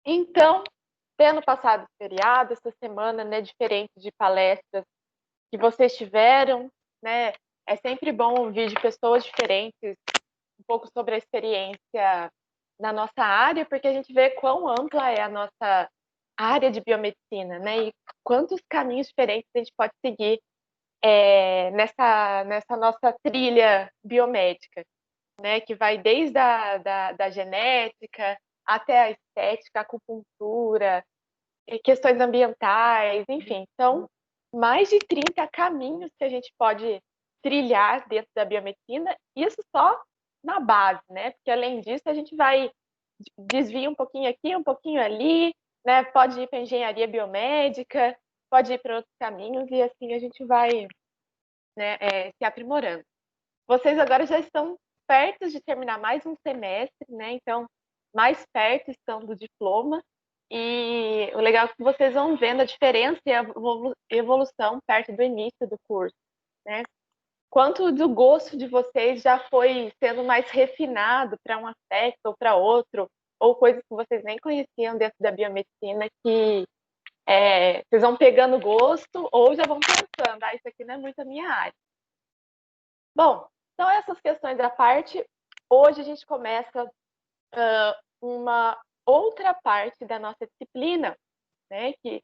Então, tendo passado o feriado, essa semana, né, diferente de palestras que vocês tiveram, né, é sempre bom ouvir de pessoas diferentes um pouco sobre a experiência na nossa área, porque a gente vê quão ampla é a nossa área de biomedicina, né, e quantos caminhos diferentes a gente pode seguir nessa nossa trilha biomédica, né, que vai desde da genética até a estética, a acupuntura, questões ambientais, enfim. Então, mais de 30 caminhos que a gente pode trilhar dentro da biomedicina, isso só na base, né? Porque além disso, a gente vai desvia um pouquinho aqui, um pouquinho ali, né? Pode ir para engenharia biomédica, pode ir para outros caminhos e assim a gente vai, né, se aprimorando. Vocês agora já estão perto de terminar mais um semestre, né? Então, mais perto estão do diploma. E o legal é que vocês vão vendo a diferença e a evolução perto do início do curso, né? Quanto do gosto de vocês já foi sendo mais refinado para um aspecto ou para outro, ou coisas que vocês nem conheciam dentro da biomedicina que vocês vão pegando gosto ou já vão pensando, isso aqui não é muito a minha área. Bom, então essas questões à parte, hoje a gente começa uma outra parte da nossa disciplina, né, que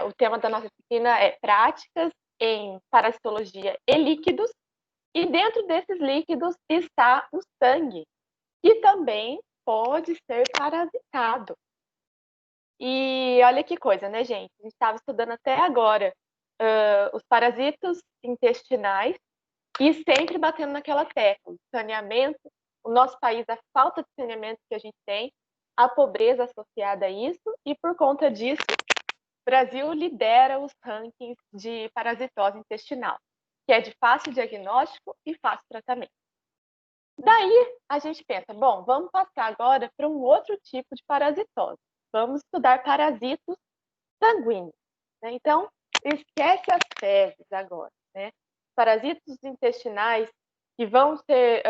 o tema da nossa disciplina é práticas em parasitologia e líquidos, e dentro desses líquidos está o sangue, que também pode ser parasitado. E olha que coisa, né, gente? A gente estava estudando até agora os parasitos intestinais e sempre batendo naquela tecla, saneamento, o nosso país, a falta de saneamento que a gente tem, a pobreza associada a isso, e por conta disso, o Brasil lidera os rankings de parasitose intestinal, que é de fácil diagnóstico e fácil tratamento. Daí a gente pensa, bom, vamos passar agora para um outro tipo de parasitose. Vamos estudar parasitos sanguíneos. Né? Então, esquece as fezes agora, né? Parasitos intestinais que vão ser,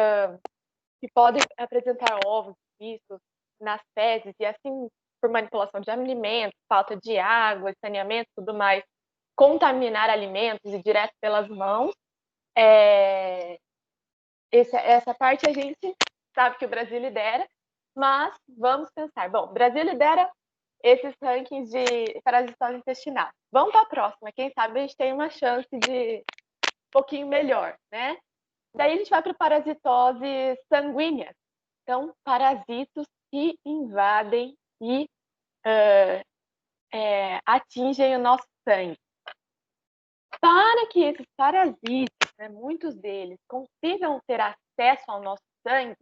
que podem apresentar ovos mistos nas fezes e assim por manipulação de alimentos, falta de água, saneamento, tudo mais, contaminar alimentos e direto pelas mãos. Essa parte a gente sabe que o Brasil lidera, mas vamos pensar, bom, o Brasil lidera esses rankings de parasitose intestinal. Vamos para a próxima, quem sabe a gente tem uma chance de um pouquinho melhor, né? Daí a gente vai para parasitose sanguínea. Então, parasitos que invadem e atingem o nosso sangue. Para que esses parasitas, né, muitos deles, consigam ter acesso ao nosso sangue,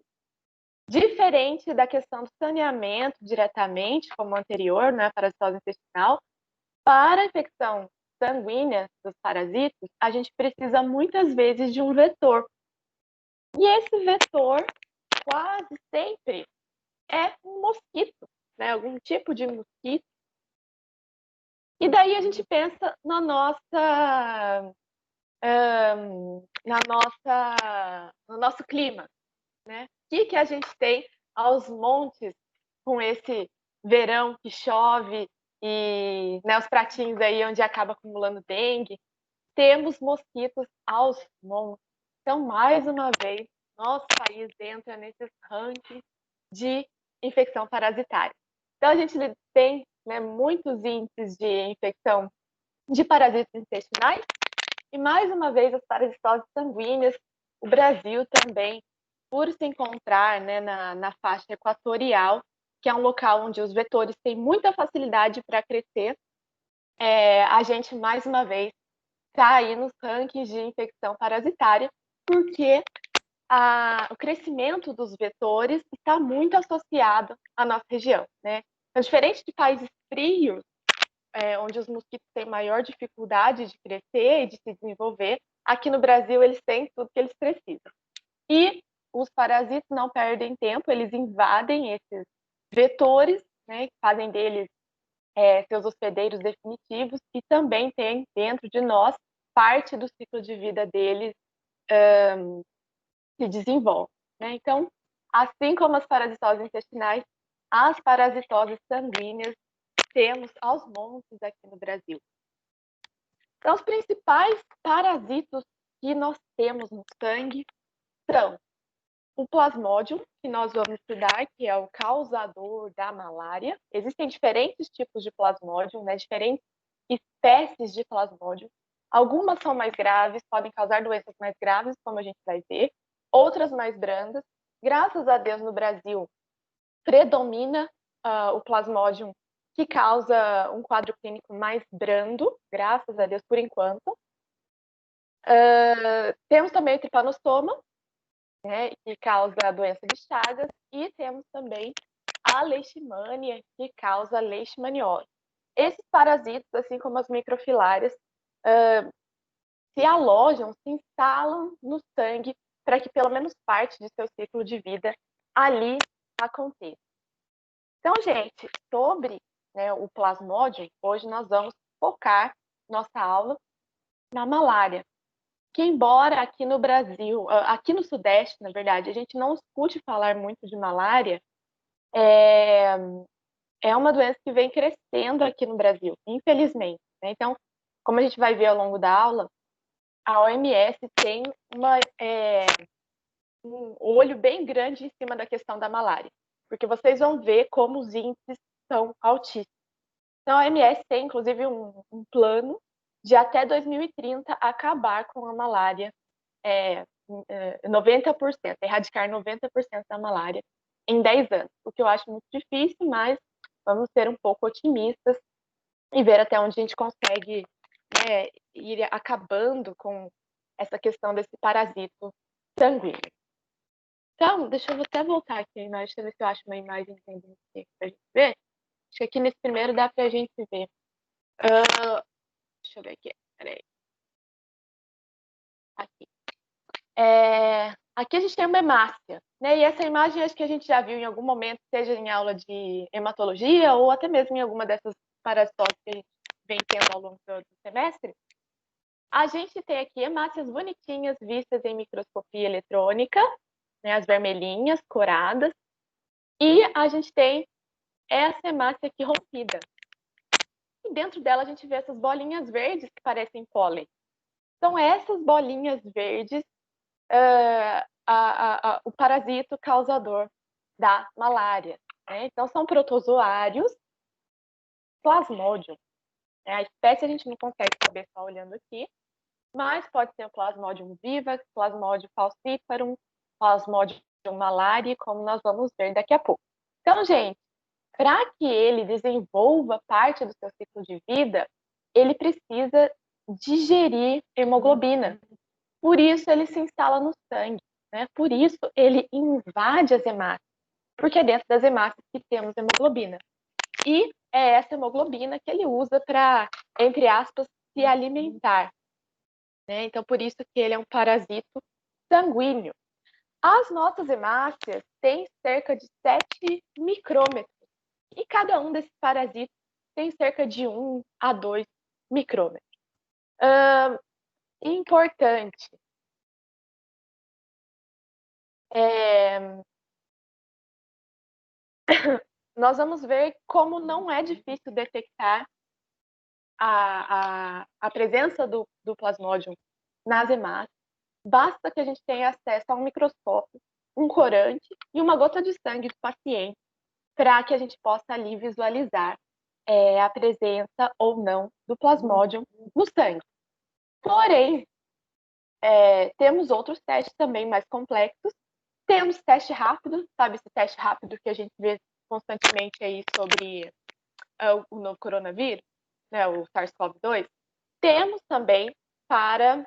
diferente da questão do saneamento diretamente, como o anterior, né, parasitose intestinal, para a infecção sanguínea dos parasitos, a gente precisa muitas vezes de um vetor. E esse vetor, quase sempre, é um mosquito, né, algum tipo de mosquito. E daí a gente pensa no nosso clima, né? O que a gente tem aos montes com esse verão que chove e, né, os pratinhos aí onde acaba acumulando dengue? Temos mosquitos aos montes. Então, mais uma vez, nosso país entra nesses rankings de infecção parasitária. Então, a gente tem, né, muitos índices de infecção de parasitas intestinais e, mais uma vez, as parasitoses sanguíneas. O Brasil também, por se encontrar, né, na faixa equatorial, que é um local onde os vetores têm muita facilidade para crescer, a gente, mais uma vez, está aí nos rankings de infecção parasitária, porque o crescimento dos vetores está muito associado à nossa região, né? Então, diferente de países frios, onde os mosquitos têm maior dificuldade de crescer e de se desenvolver, aqui no Brasil eles têm tudo que eles precisam. E os parasitas não perdem tempo, eles invadem esses vetores, né, fazem deles seus hospedeiros definitivos e também tem dentro de nós parte do ciclo de vida deles se desenvolve, né? Então, assim como as parasitoses intestinais, as parasitoses sanguíneas temos aos montes aqui no Brasil. Então, os principais parasitos que nós temos no sangue são o Plasmodium, que nós vamos estudar, que é o causador da malária. Existem diferentes tipos de Plasmodium, né? Diferentes espécies de Plasmodium. Algumas são mais graves, podem causar doenças mais graves, como a gente vai ver. Outras mais brandas. Graças a Deus, no Brasil, predomina o Plasmodium, que causa um quadro clínico mais brando, graças a Deus, por enquanto. Temos também o Trypanosoma, né, que causa a doença de Chagas, e temos também a Leishmania, que causa a leishmaniose. Esses parasitas, assim como as microfilárias, se alojam, se instalam no sangue para que pelo menos parte de seu ciclo de vida ali aconteça. Então, gente, sobre, né, o Plasmodium, hoje nós vamos focar nossa aula na malária. Que embora aqui no Brasil, aqui no Sudeste, na verdade, a gente não escute falar muito de malária, é uma doença que vem crescendo aqui no Brasil, infelizmente, né? Então, como a gente vai ver ao longo da aula, a OMS tem um olho bem grande em cima da questão da malária, porque vocês vão ver como os índices são altíssimos. Então, a OMS tem, inclusive, um plano de até 2030 acabar com a malária 90%, erradicar 90% da malária em 10 anos, o que eu acho muito difícil, mas vamos ser um pouco otimistas e ver até onde a gente consegue, né, ir acabando com essa questão desse parasito sanguíneo. Então, deixa eu até voltar aqui a imagem, deixa eu ver se eu acho uma imagem para a gente ver. Acho que aqui nesse primeiro dá para a gente ver. Deixa eu ver aqui, peraí. Aqui. Aqui a gente tem uma hemácia, né? E essa imagem acho que a gente já viu em algum momento, seja em aula de hematologia ou até mesmo em alguma dessas parasitoses que a gente vem tendo ao longo do semestre. A gente tem aqui hemácias bonitinhas vistas em microscopia eletrônica, né? As vermelhinhas, coradas. E a gente tem essa hemácia aqui rompida. E dentro dela a gente vê essas bolinhas verdes que parecem pólen. Então, essas bolinhas verdes o parasito causador da malária, né? Então, são protozoários Plasmodium. Né? A espécie a gente não consegue saber só olhando aqui, mas pode ser o Plasmodium vivax, Plasmodium falciparum, Plasmodium malariae, como nós vamos ver daqui a pouco. Então, gente, para que ele desenvolva parte do seu ciclo de vida, ele precisa digerir hemoglobina. Por isso, ele se instala no sangue. Né? Por isso, ele invade as hemácias, porque é dentro das hemácias que temos hemoglobina. E é essa hemoglobina que ele usa para, entre aspas, se alimentar. Né? Então, por isso que ele é um parasito sanguíneo. As nossas hemácias têm cerca de 7 micrômetros. E cada um desses parasitos tem cerca de 1 a 2 micrômetros. Importante. Nós vamos ver como não é difícil detectar a presença do Plasmodium nas hemácias. Basta que a gente tenha acesso a um microscópio, um corante e uma gota de sangue do paciente para que a gente possa ali visualizar a presença ou não do Plasmodium no sangue. Porém, temos outros testes também mais complexos. Temos teste rápido, sabe esse teste rápido que a gente vê constantemente aí sobre o novo coronavírus, né, o SARS-CoV-2. Temos também para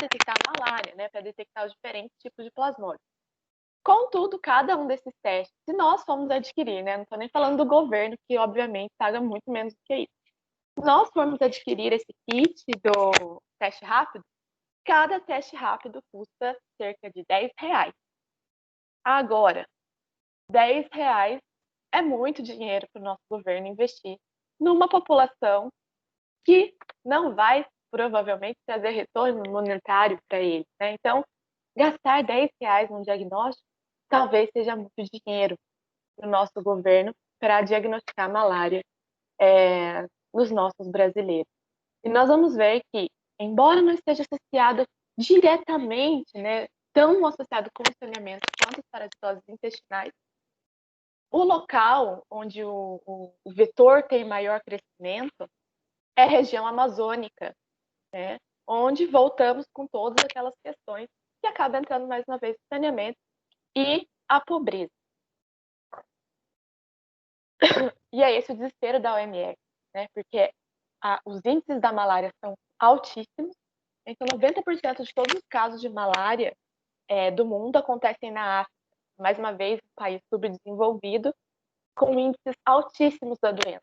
detectar a malária, né, para detectar os diferentes tipos de plasmódio. Contudo, cada um desses testes, se nós formos adquirir, né, não estou nem falando do governo, que obviamente paga muito menos do que isso. Se nós formos adquirir esse kit do teste rápido, cada teste rápido custa cerca de R$10. Agora, R$10 é muito dinheiro para o nosso governo investir numa população que não vai provavelmente trazer retorno monetário para ele, né? Então, gastar R$ 10 num diagnóstico talvez seja muito dinheiro para o nosso governo para diagnosticar malária nos nossos brasileiros. E nós vamos ver que, embora não esteja associado diretamente, né, tão associado com o saneamento quanto as parasitoses intestinais, o local onde o vetor tem maior crescimento é a região amazônica, né, onde voltamos com todas aquelas questões que acabam entrando mais uma vez no saneamento e a pobreza. E é esse o desespero da OMS, né, porque os índices da malária são altíssimos, então 90% de todos os casos de malária do mundo acontecem na África, mais uma vez um país subdesenvolvido, com índices altíssimos da doença.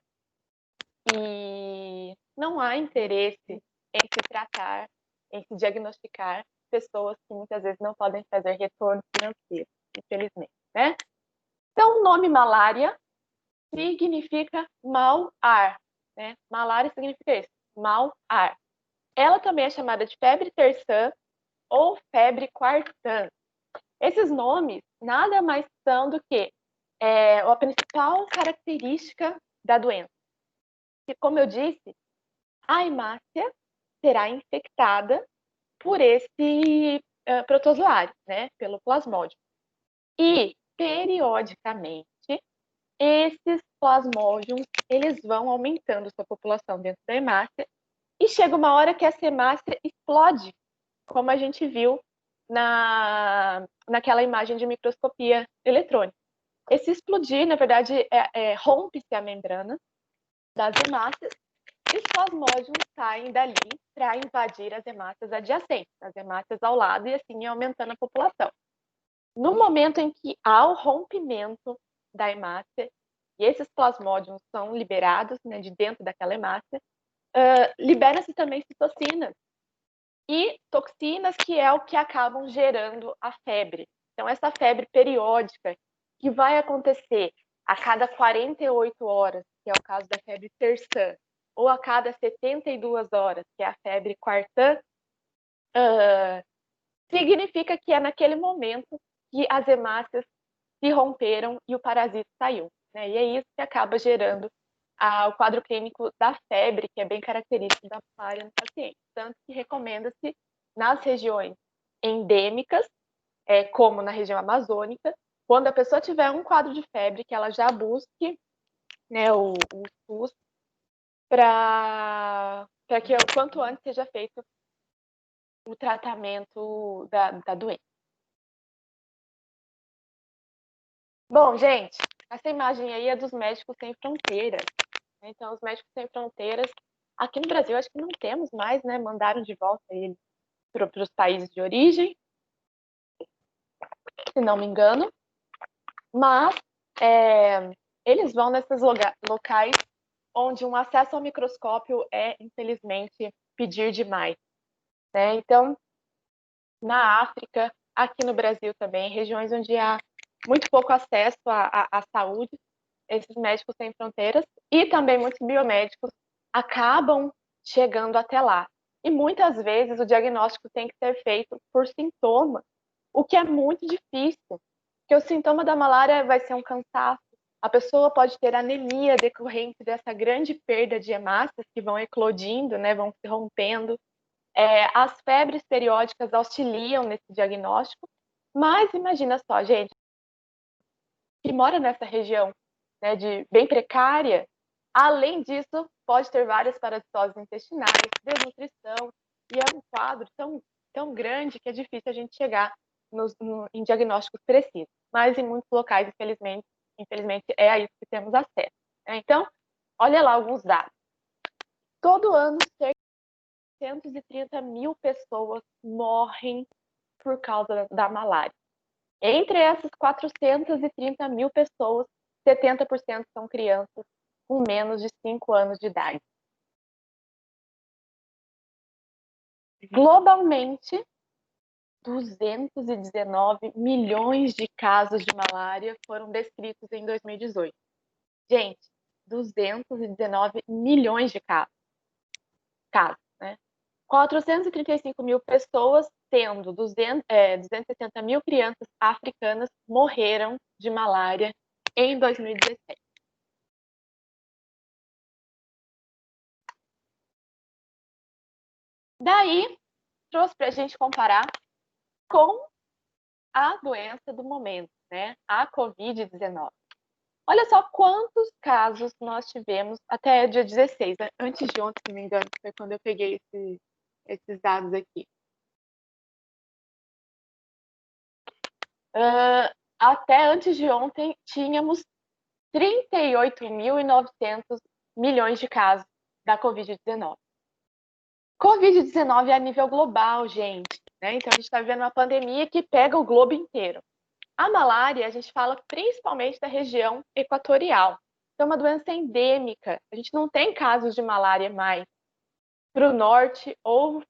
E não há interesse em se tratar, em se diagnosticar pessoas que muitas vezes não podem fazer retorno financeiro, infelizmente, né? Então, o nome malária significa mau ar, né? Malária significa isso, mau ar. Ela também é chamada de febre terçã ou febre quartã. Esses nomes nada mais são do que a principal característica da doença. Que, como eu disse, a hemácia será infectada por esse protozoário, né, pelo plasmódio. E, periodicamente, esses plasmódios, eles vão aumentando sua população dentro da hemácia e chega uma hora que essa hemácia explode, como a gente viu naquela imagem de microscopia eletrônica. Esse explodir, na verdade, rompe-se a membrana das hemácias e os plasmódios saem dali para invadir as hemácias adjacentes, as hemácias ao lado, e assim aumentando a população. No momento em que há o rompimento da hemácia e esses plasmódios são liberados, né, de dentro daquela hemácia, libera-se também citocinas e toxinas, que é o que acabam gerando a febre. Então, essa febre periódica que vai acontecer a cada 48 horas, que é o caso da febre terçã, ou a cada 72 horas, que é a febre quartã, significa que é naquele momento que as hemácias se romperam e o parasita saiu, né? E é isso que acaba gerando o quadro clínico da febre, que é bem característico da malária no paciente. Tanto que recomenda-se nas regiões endêmicas, como na região amazônica, quando a pessoa tiver um quadro de febre, que ela já busque, né, o SUS para que o quanto antes seja feito o tratamento da doença. Bom, gente, essa imagem aí é dos Médicos Sem Fronteiras. Então, os Médicos Sem Fronteiras, aqui no Brasil, acho que não temos mais, né? Mandaram de volta eles para os países de origem, se não me engano. Mas eles vão nesses locais onde um acesso ao microscópio é, infelizmente, pedir demais, né? Então, na África, aqui no Brasil também, regiões onde há muito pouco acesso à saúde, esses Médicos Sem Fronteiras e também muitos biomédicos acabam chegando até lá. E muitas vezes o diagnóstico tem que ser feito por sintoma, o que é muito difícil, porque o sintoma da malária vai ser um cansaço, a pessoa pode ter anemia decorrente dessa grande perda de hemácias que vão eclodindo, né, vão se rompendo. As febres periódicas auxiliam nesse diagnóstico, mas imagina só, gente, que mora nessa região, né, de bem precária, além disso, pode ter várias parasitoses intestinais, desnutrição, e é um quadro tão grande que é difícil a gente chegar em diagnósticos precisos. Mas em muitos locais, infelizmente é a isso que temos acesso, né? Então, olha lá alguns dados. Todo ano, cerca de 130 mil pessoas morrem por causa da malária. Entre essas 430 mil pessoas, 70% são crianças com menos de 5 anos de idade. Globalmente, 219 milhões de casos de malária foram descritos em 2018. Gente, 219 milhões de casos, né? 435 mil pessoas, sendo 260 mil crianças africanas morreram de malária em 2017. Daí, trouxe para a gente comparar com a doença do momento, né? A Covid-19. Olha só quantos casos nós tivemos até dia 16, né? Antes de ontem, se não me engano, foi quando eu peguei esses dados aqui. Até antes de ontem, tínhamos 38.900 milhões de casos da Covid-19. Covid-19 é a nível global, gente, né? Então, a gente está vivendo uma pandemia que pega o globo inteiro. A malária, a gente fala principalmente da região equatorial. Então, é uma doença endêmica. A gente não tem casos de malária mais para o norte ou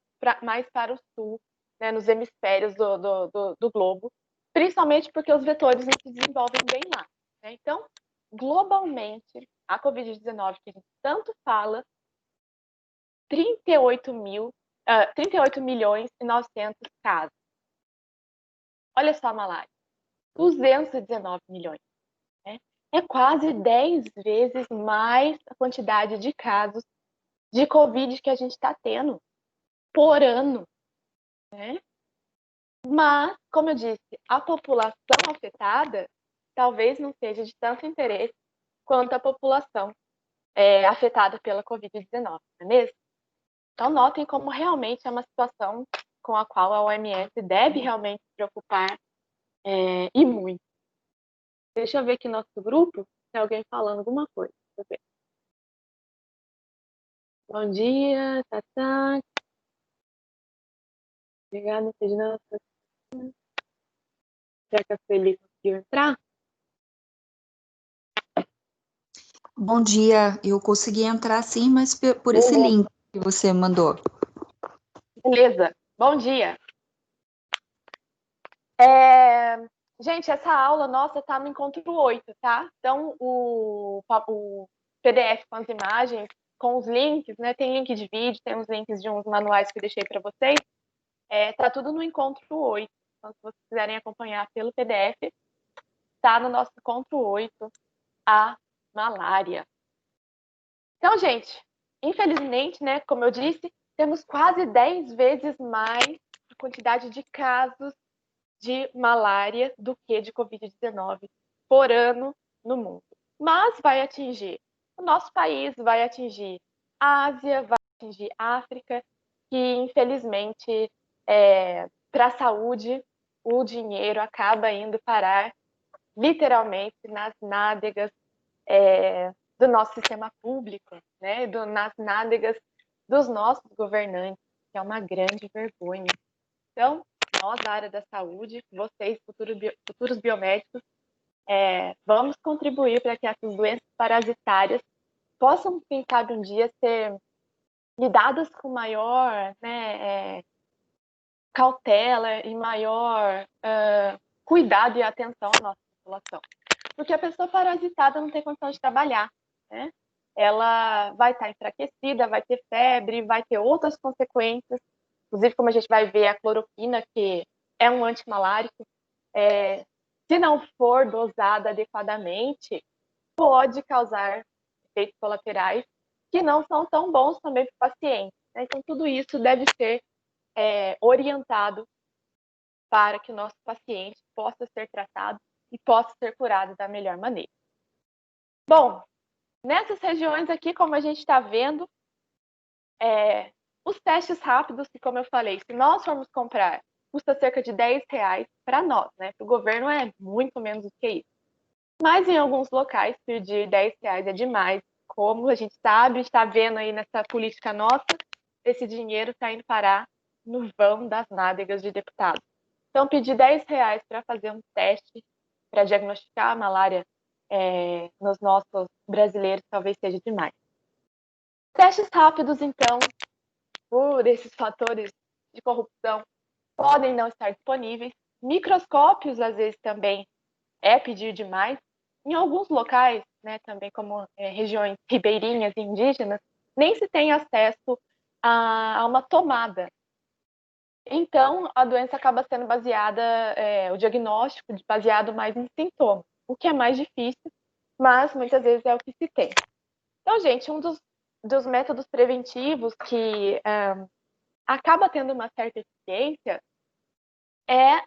mais para o sul, né, nos hemisférios do globo, principalmente porque os vetores não se desenvolvem bem lá. Né? Então, globalmente, a Covid-19, que a gente tanto fala, 38 milhões e 900 casos. Olha só a malária, 219 milhões. Né? É quase 10 vezes mais a quantidade de casos de Covid que a gente está tendo por ano. Né? Mas, como eu disse, a população afetada talvez não seja de tanto interesse quanto a população afetada pela Covid-19, não é mesmo? Então, notem como realmente é uma situação com a qual a OMS deve realmente se preocupar e muito. Deixa eu ver aqui no nosso grupo, tem alguém falando alguma coisa. Deixa eu ver. Bom dia, Tatá. Obrigada, Regina. Será que a Feli conseguiu entrar? Bom dia, eu consegui entrar sim, mas por esse link que você mandou. Beleza, bom dia. Gente, essa aula nossa tá no encontro 8, tá? Então, o PDF com as imagens, com os links, né? Tem link de vídeo, tem uns links de uns manuais que eu deixei para vocês. Tá tudo no encontro 8. Então, se vocês quiserem acompanhar pelo PDF, tá no nosso encontro 8, a malária. Então, gente, infelizmente, né, como eu disse, temos quase 10 vezes mais a quantidade de casos de malária do que de Covid-19 por ano no mundo. Mas vai atingir o nosso país, vai atingir a Ásia, vai atingir a África, que infelizmente para a saúde o dinheiro acaba indo parar literalmente nas nádegas do nosso sistema público, né? Nas nádegas dos nossos governantes, que é uma grande vergonha. Então, nós da área da saúde, vocês, futuros biomédicos, vamos contribuir para que essas doenças parasitárias possam, quem sabe, um dia ser lidadas com maior cautela e maior cuidado e atenção à nossa população. Porque a pessoa parasitada não tem condição de trabalhar, né? Ela vai estar enfraquecida, vai ter febre, vai ter outras consequências. Inclusive, como a gente vai ver, a cloroquina, que é um antimalárico, se não for dosada adequadamente, pode causar efeitos colaterais que não são tão bons também para o paciente. Né? Então, tudo isso deve ser orientado para que o nosso paciente possa ser tratado e possa ser curado da melhor maneira. Bom, nessas regiões aqui, como a gente está vendo, os testes rápidos, que como eu falei, se nós formos comprar, custa cerca de R$10 para nós, né? Para o governo é muito menos do que isso. Mas em alguns locais, pedir R$10 é demais. Como a gente sabe, está vendo aí nessa política nossa, esse dinheiro está indo parar no vão das nádegas de deputados. Então, pedir R$10 para fazer um teste para diagnosticar a malária nos nossos brasileiros talvez seja demais. Testes rápidos, então, por esses fatores de corrupção, podem não estar disponíveis. Microscópios, às vezes, também é pedir demais. Em alguns locais, né, também como regiões ribeirinhas e indígenas, nem se tem acesso a uma tomada. Então, a doença acaba sendo baseada, o diagnóstico baseado mais em sintomas, o que é mais difícil, mas muitas vezes é o que se tem. Então, gente, um dos métodos preventivos que acaba tendo uma certa eficiência é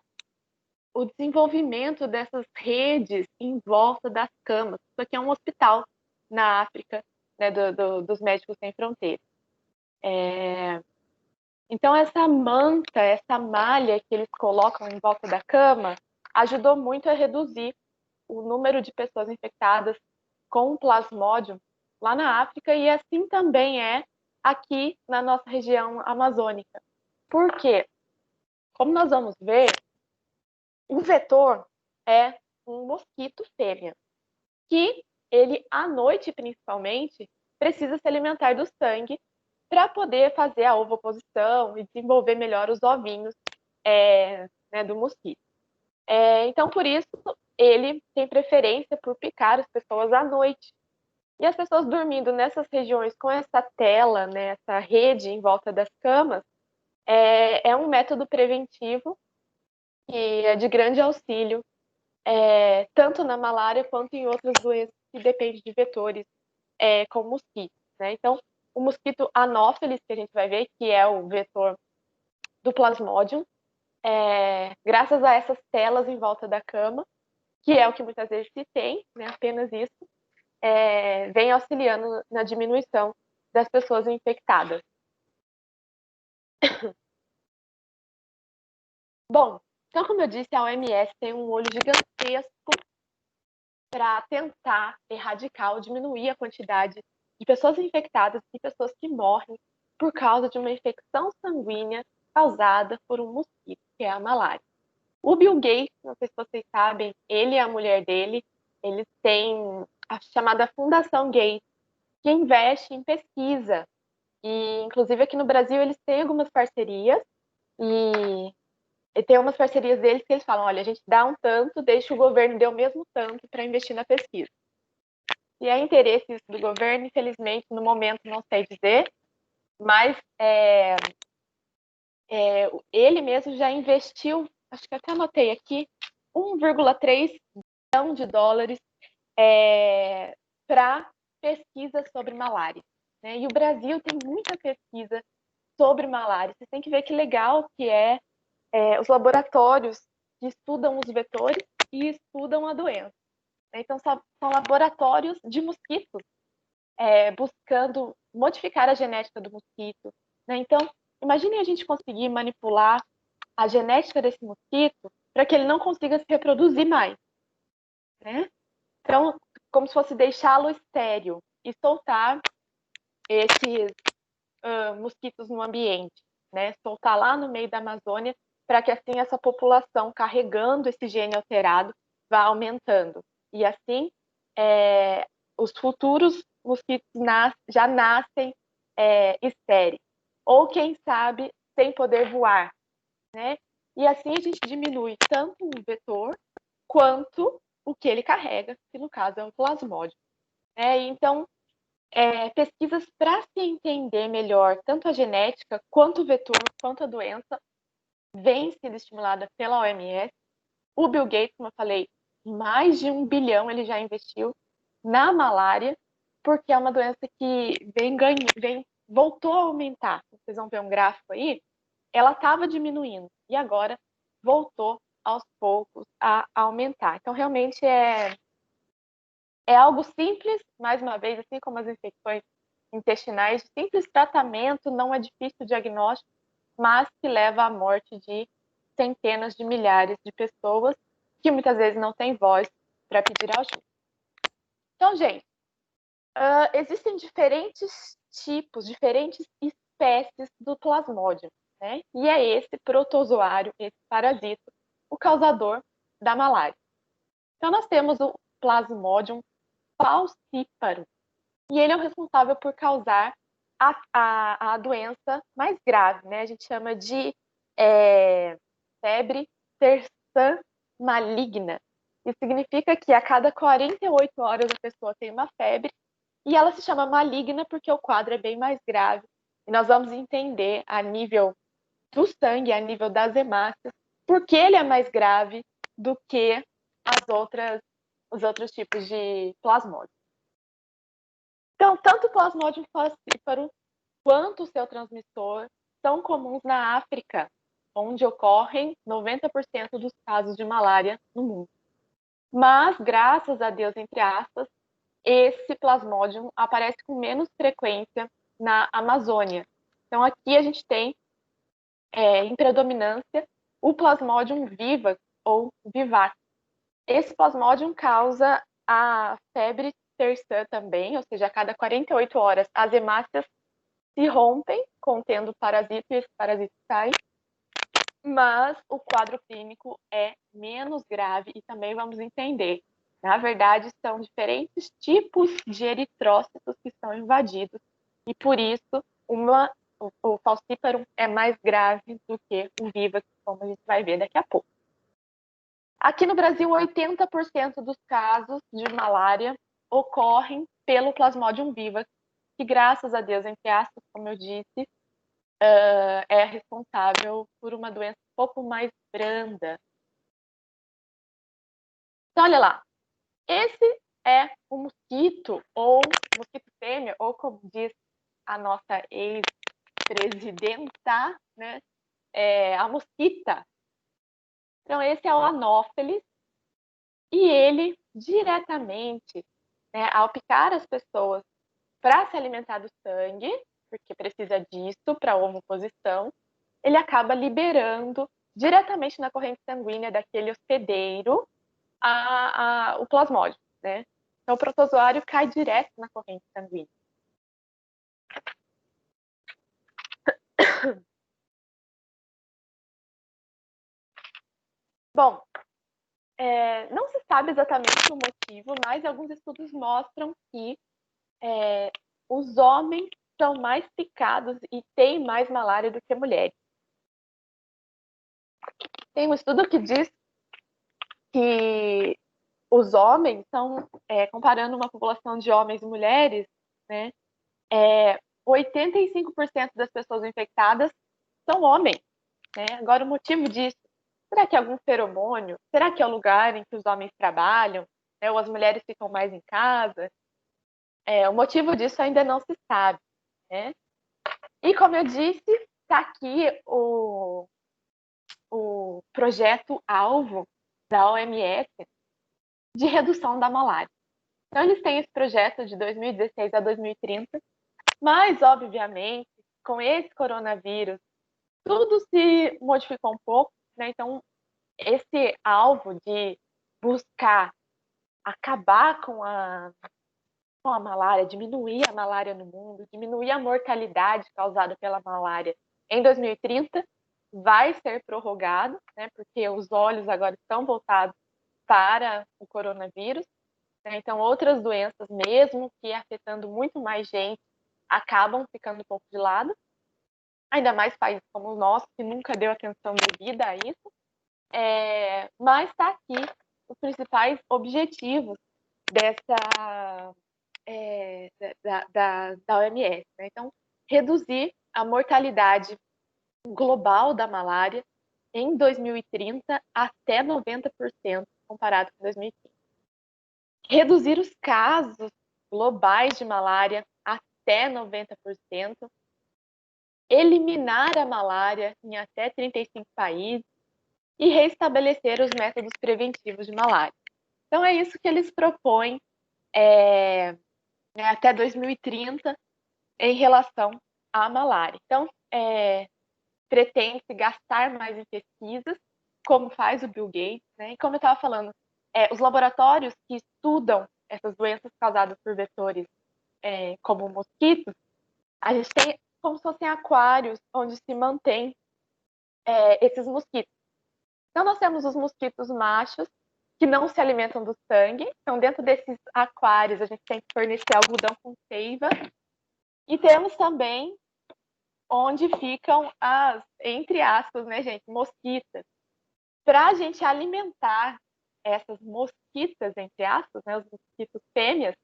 o desenvolvimento dessas redes em volta das camas. Isso aqui é um hospital na África, né, dos Médicos Sem Fronteiras. Então, essa manta, essa malha que eles colocam em volta da cama, ajudou muito a reduzir o número de pessoas infectadas com o plasmódio lá na África, e assim também é aqui na nossa região amazônica. Por quê? Como nós vamos ver, o vetor é um mosquito fêmea, que ele, à noite principalmente, precisa se alimentar do sangue para poder fazer a ovoposição e desenvolver melhor os ovinhos né, do mosquito. Então, por isso, ele tem preferência por picar as pessoas à noite. E as pessoas dormindo nessas regiões com essa tela, né, essa rede em volta das camas, é um método preventivo que é de grande auxílio, tanto na malária quanto em outras doenças que dependem de vetores, como mosquitos, né? Então, o mosquito anófeles, que a gente vai ver, que é o vetor do plasmódio, graças a essas telas em volta da cama, que é o que muitas vezes se tem, né, apenas isso, vem auxiliando na diminuição das pessoas infectadas. Bom, então, como eu disse, a OMS tem um olho gigantesco para tentar erradicar ou diminuir a quantidade de pessoas infectadas e pessoas que morrem por causa de uma infecção sanguínea causada por um mosquito, que é a malária. O Bill Gates, não sei se vocês sabem, ele e a mulher dele, eles têm a chamada Fundação Gates, que investe em pesquisa. E, inclusive, aqui no Brasil, eles têm algumas parcerias e tem umas parcerias deles que eles falam, olha, a gente dá um tanto, deixa o governo dê o mesmo tanto para investir na pesquisa. E é interesse isso do governo, infelizmente, no momento não sei dizer, mas ele mesmo já investiu, acho que até anotei aqui, 1,3 bilhão de dólares para pesquisa sobre malária. Né? E o Brasil tem muita pesquisa sobre malária. Vocês têm que ver que legal que os laboratórios que estudam os vetores e estudam a doença. Então, são laboratórios de mosquitos, buscando modificar a genética do mosquito. Né? Então, imagine a gente conseguir manipular a genética desse mosquito para que ele não consiga se reproduzir mais. Né? Então, como se fosse deixá-lo estéril e soltar esses mosquitos no ambiente, né? Soltar lá no meio da Amazônia, para que assim essa população carregando esse gene alterado vá aumentando. E assim, os futuros mosquitos já nascem estéreis. Ou, quem sabe, sem poder voar, né? E assim a gente diminui tanto o vetor quanto o que ele carrega, que no caso é um plasmódio. Então, pesquisas para se entender melhor tanto a genética, quanto o vetor, quanto a doença, vem sendo estimulada pela OMS. O Bill Gates, como eu falei, mais de 1 bilhão ele já investiu na malária, porque é uma doença que voltou a aumentar. Vocês vão ver um gráfico aí, ela estava diminuindo e agora voltou aos poucos a aumentar. Então, realmente é algo simples, mais uma vez, assim como as infecções intestinais, de simples tratamento, não é difícil o diagnóstico, mas que leva à morte de centenas de milhares de pessoas que muitas vezes não têm voz para pedir ajuda. Então, gente, existem diferentes tipos, diferentes espécies do plasmódio, né? E é esse protozoário, esse parasita, o causador da malária. Então, nós temos o Plasmodium falciparum, e ele é o responsável por causar a doença mais grave, né? A gente chama de febre terçã maligna. Isso significa que a cada 48 horas a pessoa tem uma febre, e ela se chama maligna porque o quadro é bem mais grave E nós vamos entender a nível do sangue, a nível das hemácias, por que ele é mais grave do que os outros tipos de plasmódio. Então, tanto o plasmódio falciparum quanto o seu transmissor são comuns na África, onde ocorrem 90% dos casos de malária no mundo. Mas, graças a Deus, entre aspas, esse plasmódio aparece com menos frequência na Amazônia. Então, aqui a gente tem, em predominância, o Plasmodium vivax ou vivax. Esse Plasmodium causa a febre terçã também, ou seja, a cada 48 horas as hemácias se rompem, contendo parasito, e esse parasito sai, mas o quadro clínico é menos grave e também vamos entender. Na verdade, são diferentes tipos de eritrócitos que são invadidos e, por isso, o falciparum é mais grave do que o vivax, como a gente vai ver daqui a pouco. Aqui no Brasil, 80% dos casos de malária ocorrem pelo Plasmodium vivax, que, graças a Deus, entre aspas, como eu disse, é responsável por uma doença um pouco mais branda. Então, olha lá. Esse é o mosquito, ou mosquito fêmea, ou como diz a nossa ex-presidenta, né? A mosquita. Então, esse é o Anopheles, e ele diretamente, né, ao picar as pessoas para se alimentar do sangue, porque precisa disso para a ovoposição, ele acaba liberando diretamente na corrente sanguínea daquele hospedeiro o plasmódio, né? Então, o protozoário cai direto na corrente sanguínea. Bom, não se sabe exatamente o motivo, mas alguns estudos mostram que os homens são mais picados e têm mais malária do que mulheres. Tem um estudo que diz que os homens são, comparando uma população de homens e mulheres, né, 85% das pessoas infectadas são homens. Né? Agora, o motivo disso, será que é algum feromônio? Será que é o lugar em que os homens trabalham? Né? Ou as mulheres ficam mais em casa? O motivo disso ainda não se sabe. Né? E, como eu disse, está aqui o projeto-alvo da OMS de redução da malária. Então, eles têm esse projeto de 2016 a 2030, mas, obviamente, com esse coronavírus, tudo se modificou um pouco, né? Então, esse alvo de buscar acabar com a malária, diminuir a malária no mundo, diminuir a mortalidade causada pela malária em 2030, vai ser prorrogado, né? Porque os olhos agora estão voltados para o coronavírus, né? Então, outras doenças, mesmo que afetando muito mais gente, acabam ficando um pouco de lado. Ainda mais países como o nosso, que nunca deu atenção devida a isso. Mas está aqui os principais objetivos da OMS. Né? Então, reduzir a mortalidade global da malária em 2030 até 90% comparado com 2015. Reduzir os casos globais de malária até 90%. Eliminar a malária em até 35 países e restabelecer os métodos preventivos de malária. Então, é isso que eles propõem até 2030 em relação à malária. Então, pretende-se gastar mais em pesquisas, como faz o Bill Gates, né? E como eu estava falando, os laboratórios que estudam essas doenças causadas por vetores como mosquitos, a gente tem como se fossem aquários onde se mantém esses mosquitos. Então, nós temos os mosquitos machos, que não se alimentam do sangue. Então, dentro desses aquários, a gente tem que fornecer algodão com seiva. E temos também onde ficam as, entre aspas, né, gente, mosquitas. Para a gente alimentar essas mosquitas, entre aspas, né, os mosquitos fêmeas,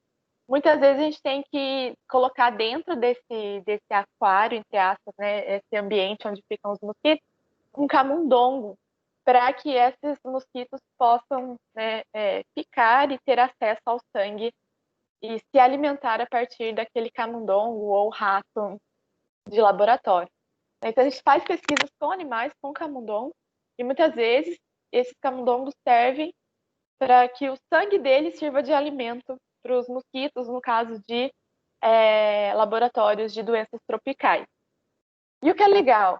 muitas vezes a gente tem que colocar dentro desse aquário, entre aspas, né, esse ambiente onde ficam os mosquitos, um camundongo, para que esses mosquitos possam, né, picar e ter acesso ao sangue e se alimentar a partir daquele camundongo ou rato de laboratório. Então, a gente faz pesquisas com animais, com camundongos, e muitas vezes esses camundongos servem para que o sangue deles sirva de alimento para os mosquitos, no caso de laboratórios de doenças tropicais. E o que é legal,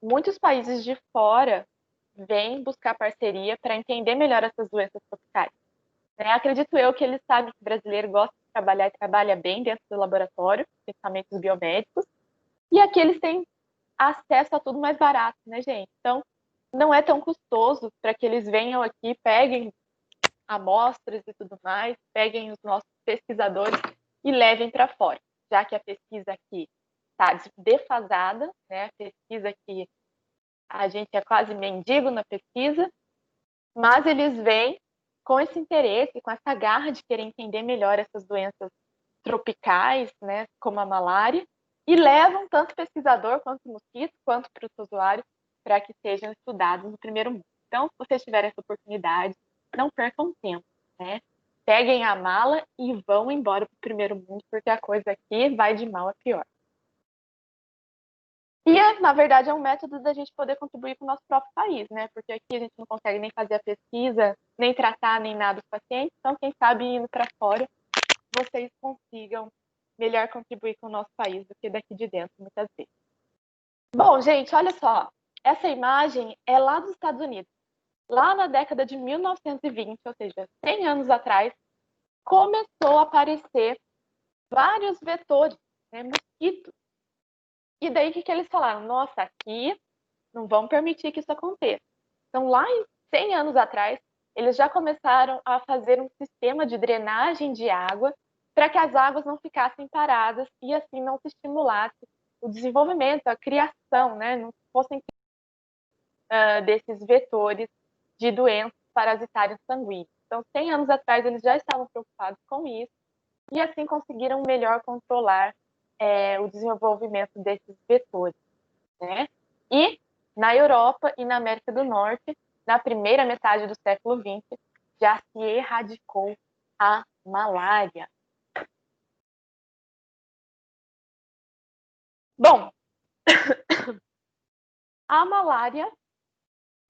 muitos países de fora vêm buscar parceria para entender melhor essas doenças tropicais. Acredito eu que eles sabem que o brasileiro gosta de trabalhar e trabalha bem dentro do laboratório, principalmente os biomédicos, e aqui eles têm acesso a tudo mais barato, né, gente? Então, não é tão custoso para que eles venham aqui, peguem amostras e tudo mais, peguem os nossos pesquisadores e levem para fora, já que a pesquisa aqui está defasada, né? A pesquisa aqui, a gente é quase mendigo na pesquisa, mas eles vêm com esse interesse, com essa garra de querer entender melhor essas doenças tropicais, né, como a malária, e levam tanto o pesquisador quanto o mosquito, quanto para os usuários, para que sejam estudados no primeiro mundo. Então, se vocês tiverem essa oportunidade, não percam tempo, né? Peguem a mala e vão embora para o primeiro mundo, porque a coisa aqui vai de mal a pior. E, na verdade, é um método da gente poder contribuir com o nosso próprio país, né? Porque aqui a gente não consegue nem fazer a pesquisa, nem tratar, nem nada os pacientes. Então, quem sabe indo para fora, vocês consigam melhor contribuir com o nosso país do que daqui de dentro, muitas vezes. Bom, gente, olha só. Essa imagem é lá dos Estados Unidos. Lá na década de 1920, ou seja, 100 anos atrás, começou a aparecer vários vetores, né, mosquitos. E daí, o que eles falaram? Nossa, aqui não vamos permitir que isso aconteça. Então, lá em 100 anos atrás, eles já começaram a fazer um sistema de drenagem de água para que as águas não ficassem paradas e assim não se estimulasse o desenvolvimento, a criação, né? Não fossem desses vetores de doenças parasitárias sanguíneas. Então, 100 anos atrás, eles já estavam preocupados com isso e assim conseguiram melhor controlar o desenvolvimento desses vetores, né? E na Europa e na América do Norte, na primeira metade do século XX, já se erradicou a malária. Bom, a malária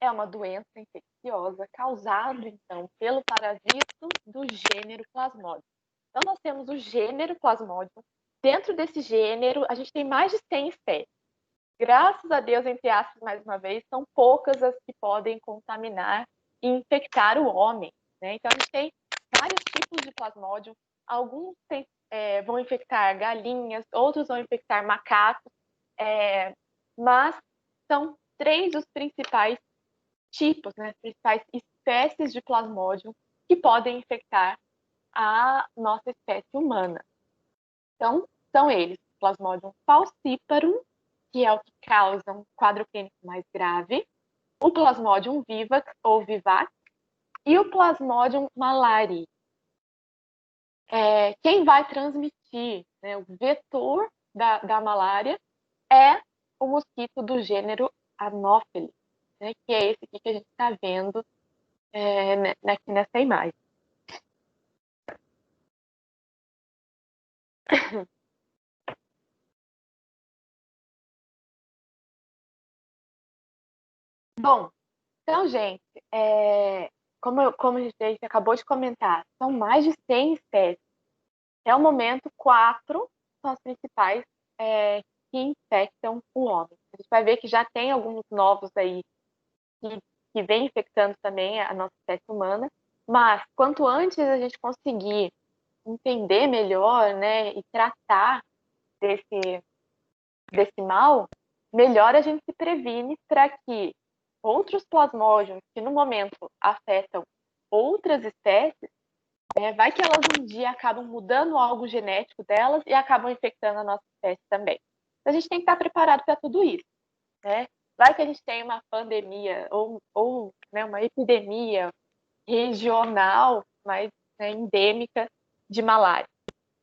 é uma doença infecciosa causada, então, pelo parasito do gênero Plasmodium. Então, nós temos o gênero Plasmodium. Dentro desse gênero, a gente tem mais de 100 espécies. Graças a Deus, entre aspas, mais uma vez, são poucas as que podem contaminar e infectar o homem, né? Então, a gente tem vários tipos de Plasmodium. Alguns vão infectar galinhas, outros vão infectar macacos, mas são 3 os principais tipos, né, as principais espécies de Plasmodium que podem infectar a nossa espécie humana. Então, são eles: Plasmodium falciparum, que é o que causa um quadro clínico mais grave, o Plasmodium vivax ou vivax e o Plasmodium malariae. Quem vai transmitir, né, o vetor da malária é o mosquito do gênero Anopheles, né, que é esse aqui que a gente está vendo aqui nessa imagem. Bom, então, gente, como a gente acabou de comentar, são mais de 100 espécies. Até o momento, 4 são as principais que infectam o homem. A gente vai ver que já tem alguns novos aí que vem infectando também a nossa espécie humana, mas quanto antes a gente conseguir entender melhor, né, e tratar desse mal, melhor a gente se previne para que outros plasmódios que no momento afetam outras espécies, vai que elas um dia acabam mudando algo genético delas e acabam infectando a nossa espécie também. Então, a gente tem que estar preparado para tudo isso, né? Vai que a gente tem uma pandemia ou né, uma epidemia regional, mas endêmica, de malária.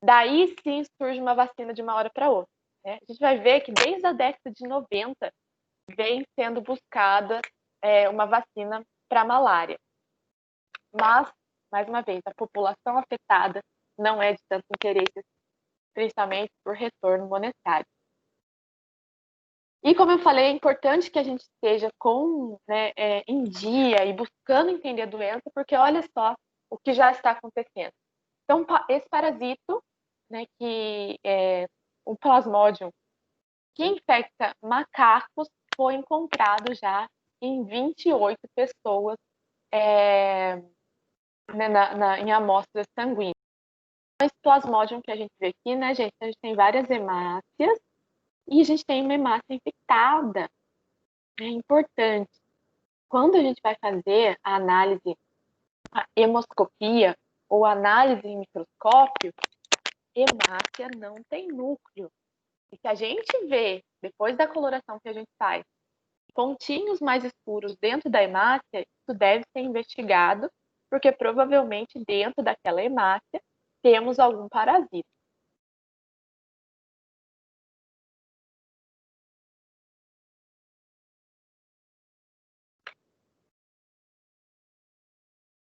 Daí sim surge uma vacina de uma hora para outra, né? A gente vai ver que desde a década de 90 vem sendo buscada uma vacina para malária. Mas, mais uma vez, a população afetada não é de tanto interesse, principalmente por retorno monetário. E como eu falei, é importante que a gente esteja em dia e buscando entender a doença, porque olha só o que já está acontecendo. Então, esse parasito, né, que é o Plasmodium, que infecta macacos, foi encontrado já em 28 pessoas em amostras sanguíneas. Esse Plasmodium que a gente vê aqui, né, gente, a gente tem várias hemácias e a gente tem uma hemácia infectada. É importante. Quando a gente vai fazer a análise, a hemoscopia ou análise em microscópio, hemácia não tem núcleo. E se a gente vê, depois da coloração que a gente faz, pontinhos mais escuros dentro da hemácia, isso deve ser investigado, porque provavelmente dentro daquela hemácia temos algum parasita.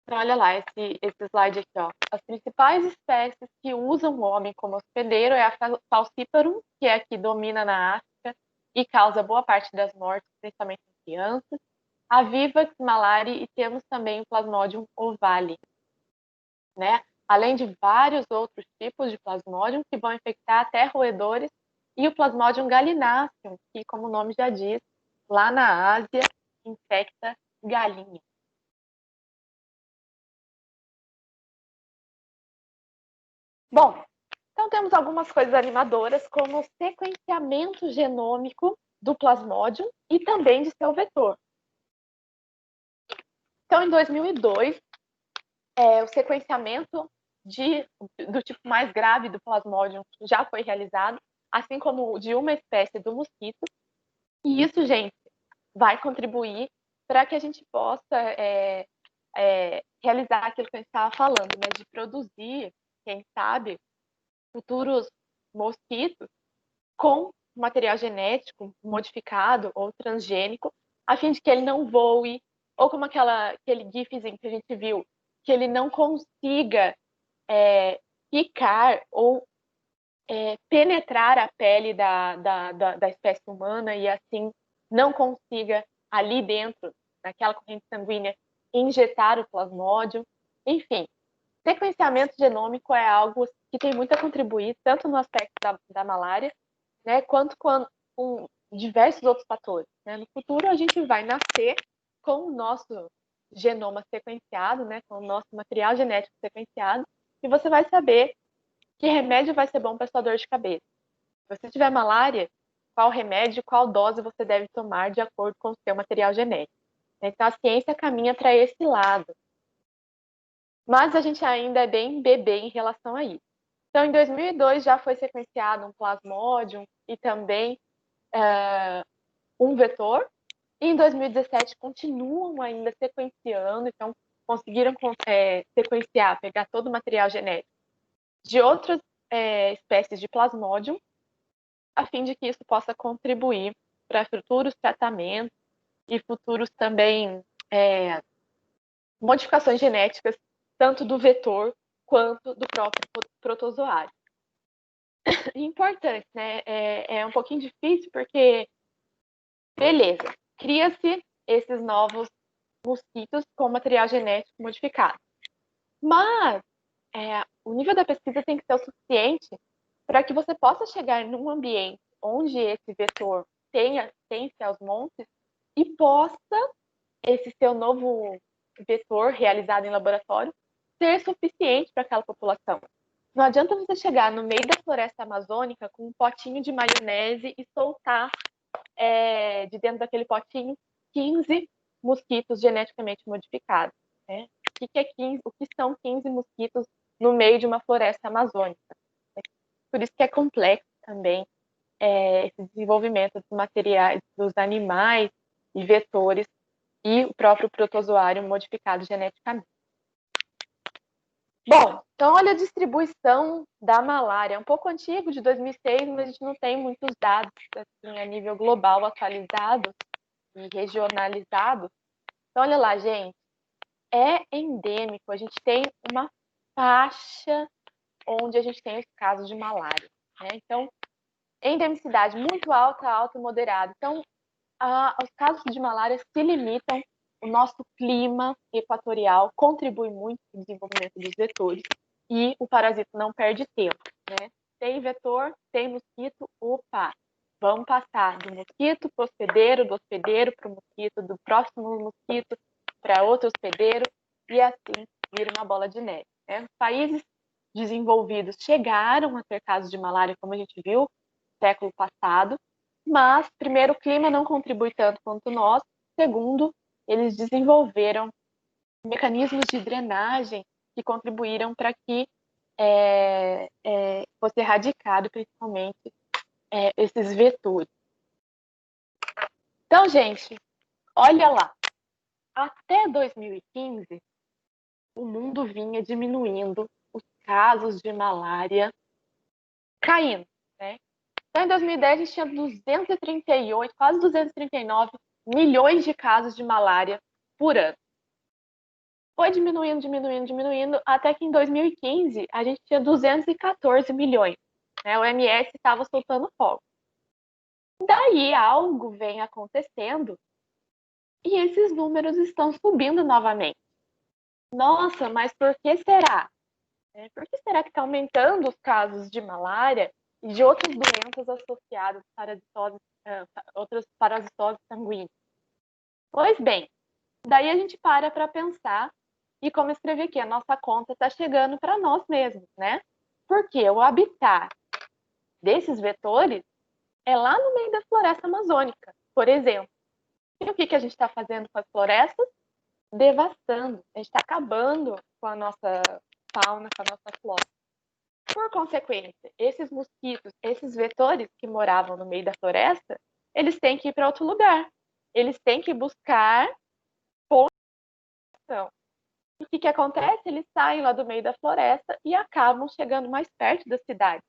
Então, olha lá, esse slide aqui, ó. As principais espécies que usam o homem como hospedeiro é a Falciparum, que é a que domina na África e causa boa parte das mortes, principalmente em crianças. A Vivax malari e temos também o Plasmodium ovale, né? Além de vários outros tipos de Plasmodium que vão infectar até roedores e o Plasmodium gallinaceum, que, como o nome já diz, lá na Ásia, infecta galinhas. Bom, então temos algumas coisas animadoras, como o sequenciamento genômico do Plasmodium e também de seu vetor. Então, em 2002, o sequenciamento do tipo mais grave do Plasmodium já foi realizado, assim como o de uma espécie do mosquito. E isso, gente, vai contribuir para que a gente possa realizar aquilo que a gente estava falando, né, de produzir, quem sabe, futuros mosquitos com material genético modificado ou transgênico, a fim de que ele não voe, ou como aquele gifzinho que a gente viu, que ele não consiga picar ou penetrar a pele da espécie humana e assim não consiga ali dentro, naquela corrente sanguínea, injetar o plasmódio. Enfim, sequenciamento genômico é algo que tem muito a contribuir, tanto no aspecto da malária, né, quanto com diversos outros fatores, né? No futuro, a gente vai nascer com o nosso genoma sequenciado, né, com o nosso material genético sequenciado, e você vai saber que remédio vai ser bom para sua dor de cabeça. Se você tiver malária, qual remédio, qual dose você deve tomar de acordo com o seu material genético. Então, a ciência caminha para esse lado. Mas a gente ainda é bem bebê em relação a isso. Então, em 2002 já foi sequenciado um plasmódium e também um vetor. E em 2017 continuam ainda sequenciando, então conseguiram sequenciar, pegar todo o material genético de outras espécies de plasmódium, a fim de que isso possa contribuir para futuros tratamentos e futuros também modificações genéticas, tanto do vetor quanto do próprio protozoário. Importante, né? É um pouquinho difícil porque, beleza, cria-se esses novos mosquitos com material genético modificado. Mas o nível da pesquisa tem que ser o suficiente para que você possa chegar num ambiente onde esse vetor tem seus montes e possa esse seu novo vetor realizado em laboratório ser suficiente para aquela população. Não adianta você chegar no meio da floresta amazônica com um potinho de maionese e soltar de dentro daquele potinho 15 mosquitos geneticamente modificados. Né? O que são 15 mosquitos no meio de uma floresta amazônica? Por isso que é complexo também esse desenvolvimento dos materiais, dos animais e vetores e o próprio protozoário modificado geneticamente. Bom, então olha a distribuição da malária. É um pouco antigo, de 2006, mas a gente não tem muitos dados assim, a nível global atualizados e regionalizados. Então olha lá, gente, é endêmico. A gente tem uma faixa onde a gente tem os casos de malária, né? Então, endemicidade muito alta, alta e moderada. Então, os casos de malária se limitam. O nosso clima equatorial contribui muito para o desenvolvimento dos vetores e o parasita não perde tempo, né? Tem vetor, tem mosquito, opa, vamos passar do mosquito para o hospedeiro, do hospedeiro para o mosquito, do próximo mosquito para outro hospedeiro, e assim vira uma bola de neve, né? Os países desenvolvidos chegaram a ter casos de malária, como a gente viu no século passado, mas, primeiro, o clima não contribui tanto quanto nós. Segundo, eles desenvolveram mecanismos de drenagem que contribuíram para que fosse erradicado, principalmente, esses vetores. Então, gente, olha lá. Até 2015, o mundo vinha diminuindo os casos de malária caindo, né? Então, em 2010, a gente tinha 238, quase 239 milhões de casos de malária por ano. Foi diminuindo, diminuindo, diminuindo, até que em 2015 a gente tinha 214 milhões. Né? O OMS estava soltando fogo. Daí algo vem acontecendo e esses números estão subindo novamente. Nossa, mas por que será? Por que será que está aumentando os casos de malária e de outras doenças associadas a outras parasitoses sanguíneas? Pois bem, daí a gente para pensar e como escrever aqui, a nossa conta está chegando para nós mesmos, né? Porque o habitat desses vetores é lá no meio da floresta amazônica, por exemplo. E o que a gente está fazendo com as florestas? Devastando. A gente está acabando com a nossa fauna, com a nossa flora. Por consequência, esses mosquitos, esses vetores que moravam no meio da floresta, eles têm que ir para outro lugar. Eles têm que buscar poluição. E o que acontece? Eles saem lá do meio da floresta e acabam chegando mais perto da cidade.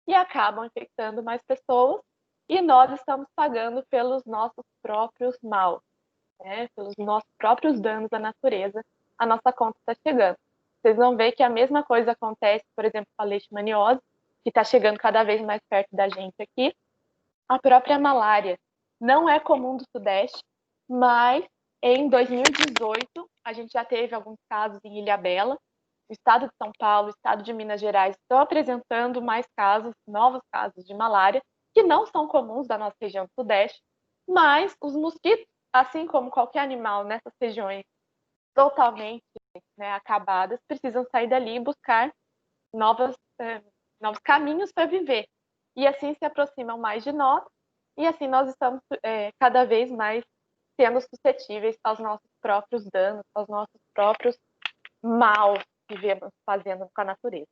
E acabam infectando mais pessoas. E nós estamos pagando pelos nossos próprios maus, né? Pelos nossos próprios danos à natureza. A nossa conta está chegando. Vocês vão ver que a mesma coisa acontece, por exemplo, com a leishmaniose, que está chegando cada vez mais perto da gente aqui. A própria malária não é comum do Sudeste, mas em 2018 a gente já teve alguns casos em Ilhabela. O estado de São Paulo, o estado de Minas Gerais estão apresentando mais casos, novos casos de malária, que não são comuns da nossa região do Sudeste, mas os mosquitos, assim como qualquer animal nessas regiões totalmente, né, acabadas, precisam sair dali e buscar novos caminhos para viver. E assim se aproximam mais de nós, e assim nós estamos cada vez mais sendo suscetíveis aos nossos próprios danos, aos nossos próprios maus que vemos fazendo com a natureza.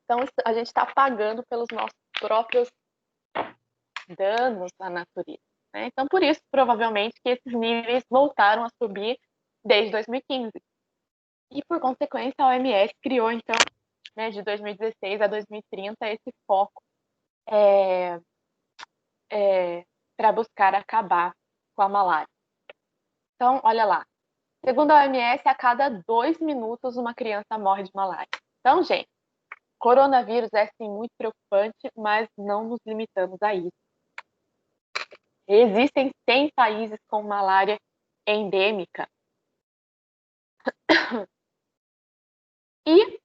Então, a gente está pagando pelos nossos próprios danos à natureza. Né? Então, por isso, provavelmente, que esses níveis voltaram a subir desde 2015. E, por consequência, a OMS criou, então, né, de 2016 a 2030, esse foco para buscar acabar com a malária. Então, olha lá. Segundo a OMS, a cada 2 minutos uma criança morre de malária. Então, gente, coronavírus é sim muito preocupante, mas não nos limitamos a isso. Existem 100 países com malária endêmica. E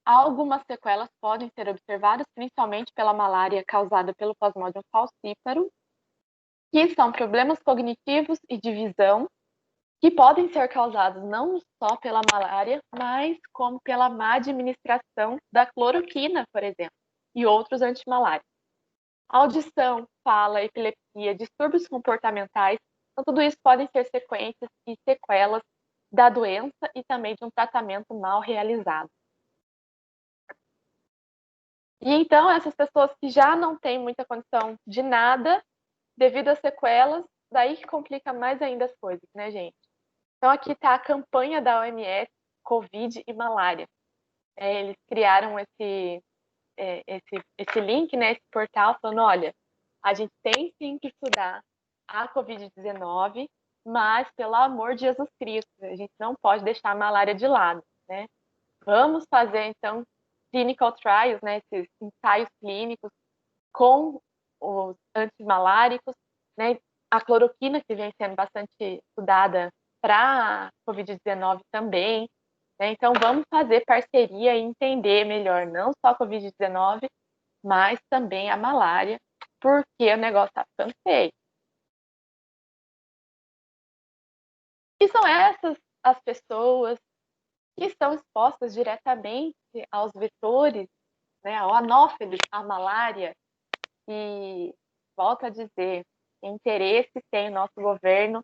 algumas sequelas podem ser observadas, principalmente pela malária causada pelo Plasmodium falciparum, que são problemas cognitivos e de visão, que podem ser causados não só pela malária, mas como pela má administração da cloroquina, por exemplo, e outros antimalários. Audição, fala, epilepsia, distúrbios comportamentais, então tudo isso podem ser sequências e sequelas da doença e também de um tratamento mal realizado. E então, essas pessoas que já não têm muita condição de nada, devido às sequelas, daí que complica mais ainda as coisas, né, gente? Então, aqui está a campanha da OMS Covid e malária. Eles criaram esse link, né, esse portal, falando, olha, a gente tem sim que estudar a Covid-19, mas, pelo amor de Jesus Cristo, a gente não pode deixar a malária de lado, né? Vamos fazer, então, clinical trials, né, esses ensaios clínicos com os antimaláricos, né? A cloroquina, que vem sendo bastante estudada para a Covid-19 também, né? Então, vamos fazer parceria e entender melhor não só a Covid-19, mas também a malária, porque o negócio está ficando feio. E são essas as pessoas que estão expostas diretamente aos vetores, né, ao anófeles, à malária, e, volto a dizer, interesse tem o nosso governo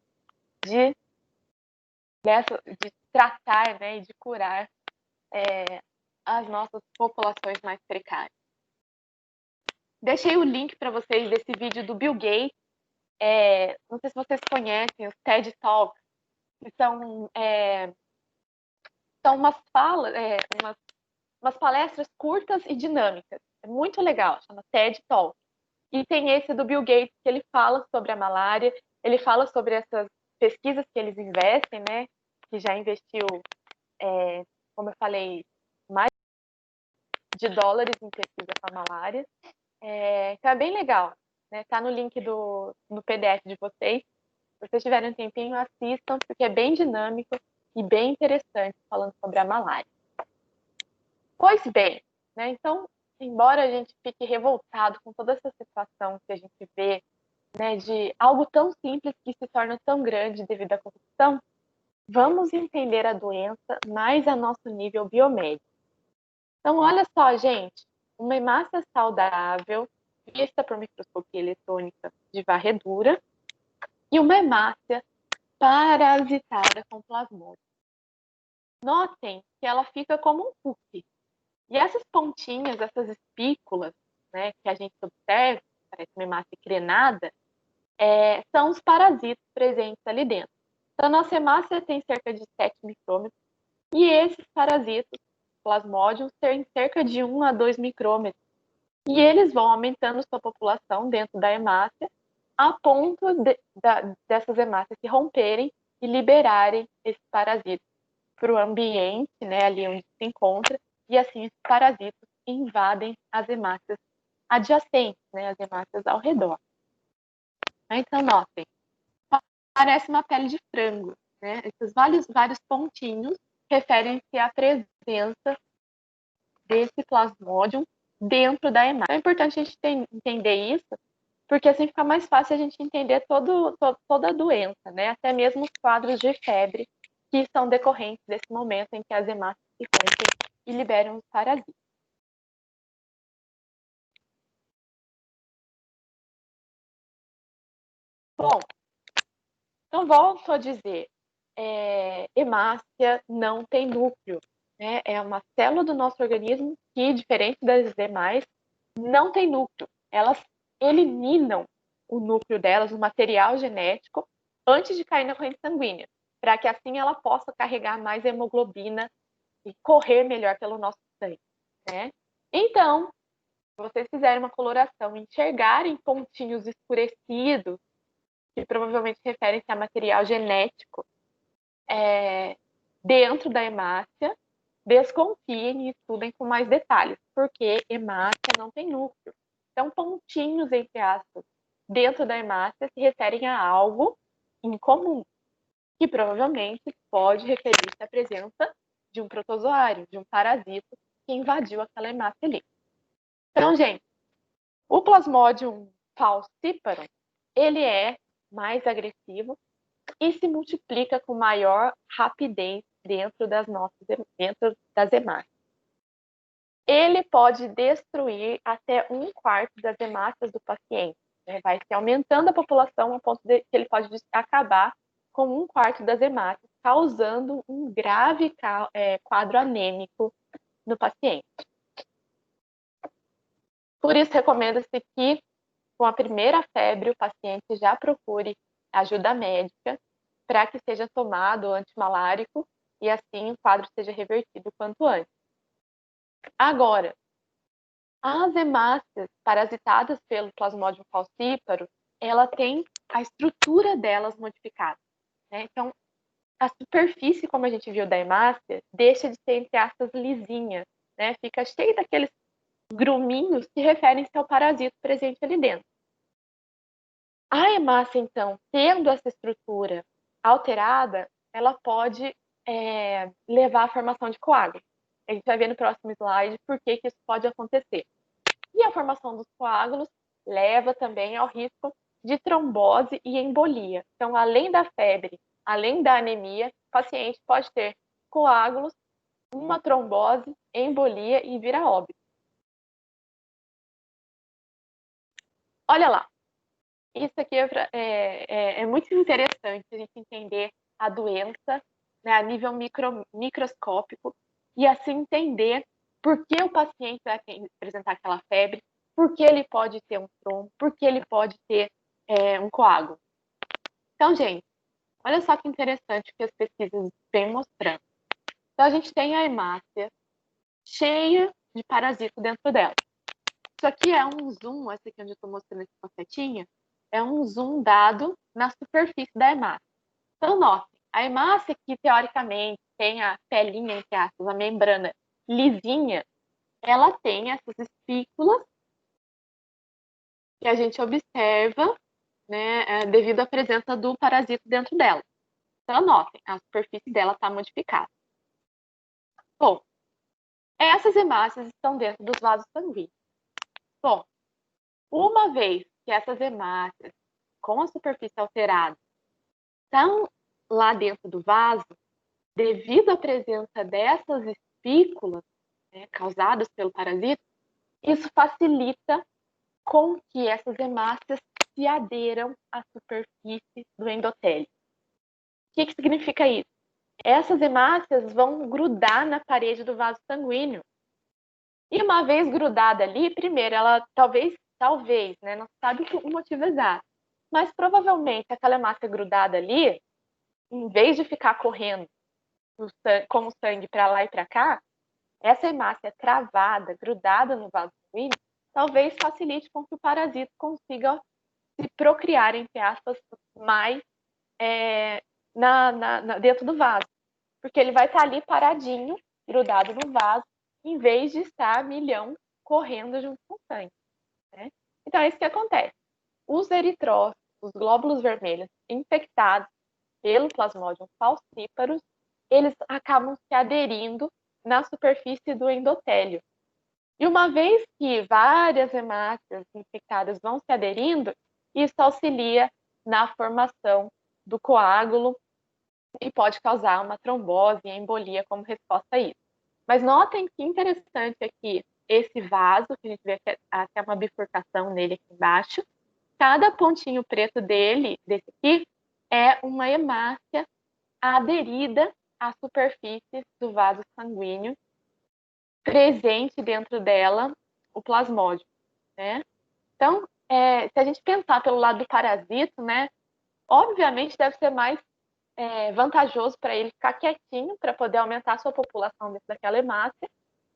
de, de tratar, né, e de curar as nossas populações mais precárias. Deixei o link para vocês desse vídeo do Bill Gates. Não sei se vocês conhecem os TED Talks, que são umas falas, umas palestras curtas e dinâmicas. É muito legal, chama TED Talk. E tem esse do Bill Gates, que ele fala sobre a malária, ele fala sobre essas pesquisas que eles investem, né? Que já investiu, como eu falei, mais de dólares em pesquisa para a malária. Então é bem legal, né? Tá no link no PDF de vocês. Se vocês tiverem um tempinho, assistam, porque é bem dinâmico e bem interessante falando sobre a malária. Pois bem, né? Então, embora a gente fique revoltado com toda essa situação que a gente vê, né, de algo tão simples que se torna tão grande devido à corrupção, vamos entender a doença mais a nosso nível biomédico. Então, olha só, gente, uma hemácia saudável, vista por microscopia eletrônica de varredura, e uma hemácia parasitada com plasmose. Notem que ela fica como um cookie. E essas pontinhas, essas espículas, né, que a gente observa, parece uma hemácia crenada, são os parasitas presentes ali dentro. Então, a nossa hemácia tem cerca de 7 micrômetros, e esses parasitas, plasmódios, têm cerca de 1 a 2 micrômetros. E eles vão aumentando sua população dentro da hemácia, a ponto dessas hemácias se romperem e liberarem esses parasitas para o ambiente, né, ali onde se encontra, e assim esses parasitas invadem as hemácias adjacentes, né, as hemácias ao redor. Então, notem, parece uma pele de frango, né? Esses vários pontinhos referem-se à presença desse plasmódium dentro da hemácia. É importante a gente entender isso, porque assim fica mais fácil a gente entender toda a doença, né? Até mesmo os quadros de febre que são decorrentes desse momento em que as hemácias se rompem e liberam os parasitas. Bom, então volto a dizer, hemácia não tem núcleo, né? É uma célula do nosso organismo que, diferente das demais, não tem núcleo. Elas eliminam o núcleo delas, o material genético, antes de cair na corrente sanguínea, para que assim ela possa carregar mais hemoglobina e correr melhor pelo nosso sangue, né? Então, se vocês fizerem uma coloração e enxergarem pontinhos escurecidos, que provavelmente referem-se a material genético, dentro da hemácia, desconfiem e estudem com mais detalhes, porque hemácia não tem núcleo. Então, pontinhos, entre aspas, dentro da hemácia se referem a algo incomum, que provavelmente pode referir-se à presença de um protozoário, de um parasita que invadiu aquela hemácia ali. Então, gente, o Plasmodium falciparum, ele é mais agressivo e se multiplica com maior rapidez dentro das hemácias. Ele pode destruir até 1/4 das hemácias do paciente. Né? Vai se aumentando a população ao ponto de que ele pode acabar com 1/4 das hemácias, causando um grave quadro anêmico no paciente. Por isso, recomenda-se que, com a primeira febre, o paciente já procure ajuda médica para que seja tomado antimalárico e assim o quadro seja revertido o quanto antes. Agora, as hemácias parasitadas pelo Plasmodium falciparum, ela tem a estrutura delas modificada, né? Então, a superfície, como a gente viu da hemácia, deixa de ser, entre aspas, lisinha, né? Fica cheia daqueles gruminhos que referem-se ao parasito presente ali dentro. A hemácia, então, tendo essa estrutura alterada, ela pode levar à formação de coágulos. A gente vai ver no próximo slide por que isso pode acontecer. E a formação dos coágulos leva também ao risco de trombose e embolia. Então, além da febre, além da anemia, o paciente pode ter coágulos, uma trombose, embolia e vir a óbito. Olha lá, isso aqui é muito interessante a gente entender a doença, né, a nível microscópico e assim entender por que o paciente vai apresentar aquela febre, por que ele pode ter um trombo, por que ele pode ter um coágulo. Então, gente, olha só que interessante o que as pesquisas vêm mostrando. Então, a gente tem a hemácia cheia de parasito dentro dela. Isso aqui é um zoom, esse aqui onde eu estou mostrando esse panfletinha, é um zoom dado na superfície da hemácia. Então, notem, a hemácia que teoricamente tem a pelinha, entre aspas, a membrana lisinha, ela tem essas espículas que a gente observa, né, devido à presença do parasito dentro dela. Então, notem, a superfície dela está modificada. Bom, essas hemácias estão dentro dos vasos sanguíneos. Bom, uma vez que essas hemácias com a superfície alterada estão lá dentro do vaso, devido à presença dessas espículas, né, causadas pelo parasito, isso facilita com que essas hemácias se aderam à superfície do endotélio. O que significa isso? Essas hemácias vão grudar na parede do vaso sanguíneo. E uma vez grudada ali, primeiro, ela talvez, né, não sabe o motivo exato, mas provavelmente aquela hemácia grudada ali, em vez de ficar correndo como sangue para lá e para cá, essa hemácia travada, grudada no vaso sanguíneo, talvez facilite com que o parasito consiga se procriar, entre aspas, mais dentro do vaso. Porque ele vai estar ali paradinho, grudado no vaso, em vez de estar milhão correndo junto com o sangue. Né? Então, é isso que acontece. Os eritrócitos, os glóbulos vermelhos infectados pelo Plasmodium falciparum, eles acabam se aderindo na superfície do endotélio. E uma vez que várias hemácias infectadas vão se aderindo, isso auxilia na formação do coágulo e pode causar uma trombose e embolia como resposta a isso. Mas notem que interessante aqui esse vaso, que a gente vê que até uma bifurcação nele aqui embaixo. Cada pontinho preto desse aqui, é uma hemácia aderida à superfície do vaso sanguíneo, presente dentro dela o plasmódio, né? Então, se a gente pensar pelo lado do parasito, né, obviamente deve ser mais vantajoso para ele ficar quietinho para poder aumentar a sua população dentro daquela hemácia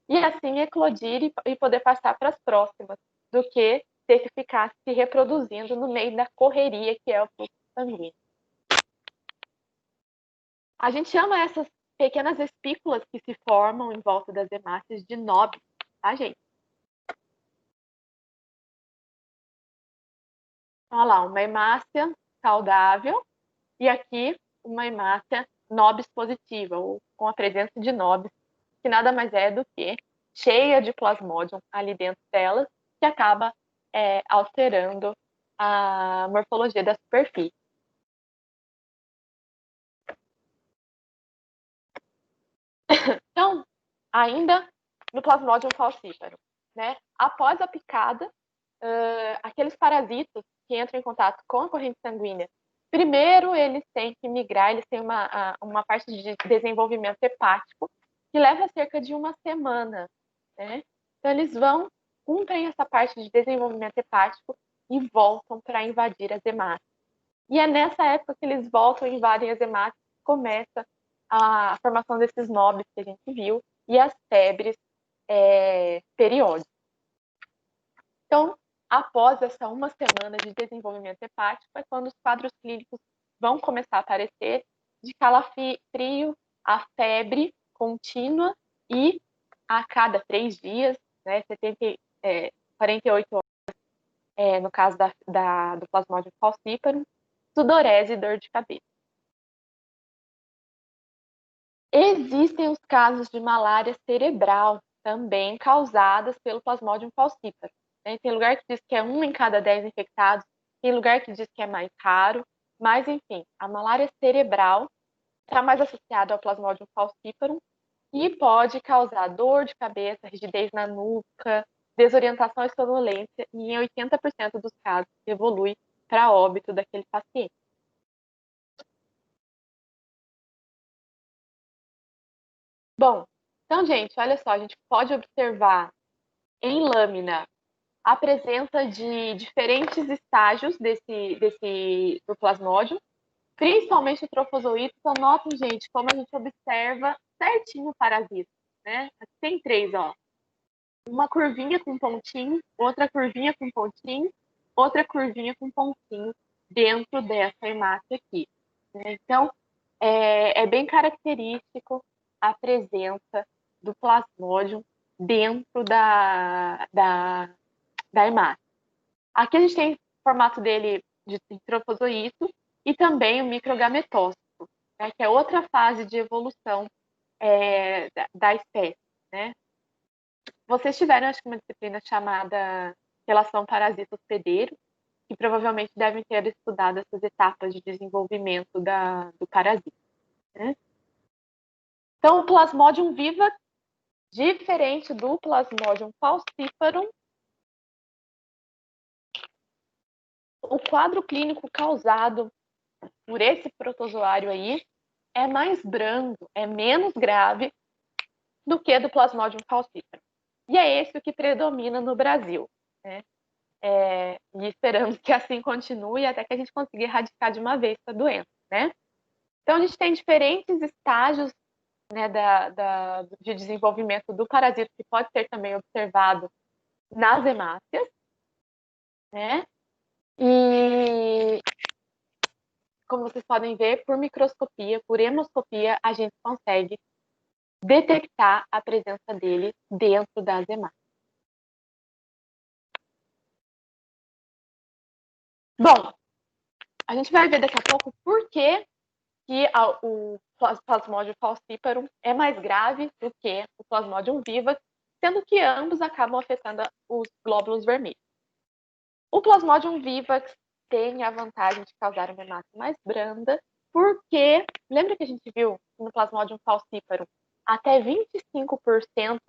e assim eclodir e poder passar para as próximas, do que ter que ficar se reproduzindo no meio da correria que é o fluxo sanguíneo. A gente chama essas pequenas espículas que se formam em volta das hemácias de nobres, tá, gente? Olha lá, uma hemácia saudável e aqui uma hemácia nobis positiva, ou com a presença de nobis, que nada mais é do que cheia de plasmodium ali dentro dela, que acaba alterando a morfologia da superfície. Então, ainda no Plasmodium falciparum, né? Após a picada, aqueles parasitas que entram em contato com a corrente sanguínea, primeiro eles têm que migrar, eles têm uma parte de desenvolvimento hepático que leva cerca de uma semana, né? Então eles cumprem essa parte de desenvolvimento hepático e voltam para invadir as hemácias. E é nessa época que eles voltam e invadem as hemácias, começa a formação desses nobres que a gente viu e as febres periódicas. Então, após essa uma semana de desenvolvimento hepático, é quando os quadros clínicos vão começar a aparecer, de calafrio, a febre contínua e a cada 3 dias, né, 48 horas, no caso do Plasmodium falciparum, sudorese e dor de cabeça. Existem os casos de malária cerebral, também causadas pelo Plasmodium falciparum. Tem lugar que diz que é 1 em cada 10 infectados, tem lugar que diz que é mais raro, mas, enfim, a malária cerebral está mais associada ao Plasmodium falciparum e pode causar dor de cabeça, rigidez na nuca, desorientação e sonolência, e em 80% dos casos evolui para óbito daquele paciente. Bom, então, gente, olha só, a gente pode observar em lâmina a presença de diferentes estágios do plasmódio, principalmente o trofozoito. Então, notem, gente, como a gente observa certinho o parasita, né? Aqui tem 3, ó. Uma curvinha com pontinho, outra curvinha com pontinho, outra curvinha com pontinho dentro dessa hemácia aqui, né? Então, é bem característico a presença do plasmódio dentro da hemácia. Aqui a gente tem o formato dele de trofozoito e também o microgametócito, né, que é outra fase de evolução da espécie, né? Vocês tiveram, acho que, uma disciplina chamada Relação Parasita-Hospedeiro, que provavelmente devem ter estudado essas etapas de desenvolvimento do parasita, né? Então, o Plasmodium vivax, diferente do Plasmodium falciparum, o quadro clínico causado por esse protozoário aí é mais brando, é menos grave do que do Plasmodium falciparum. E é esse o que predomina no Brasil, né? E esperamos que assim continue até que a gente consiga erradicar de uma vez essa doença, né? Então, a gente tem diferentes estágios, né, de desenvolvimento do parasito, que pode ser também observado nas hemácias, né? E, como vocês podem ver, por microscopia, por hemoscopia, a gente consegue detectar a presença dele dentro das hemácias. Bom, a gente vai ver daqui a pouco por que o Plasmodium falciparum é mais grave do que o Plasmodium vivax, sendo que ambos acabam afetando os glóbulos vermelhos. O Plasmodium vivax tem a vantagem de causar uma hemácia mais branda, porque, lembra que a gente viu no Plasmodium falciparum, até 25%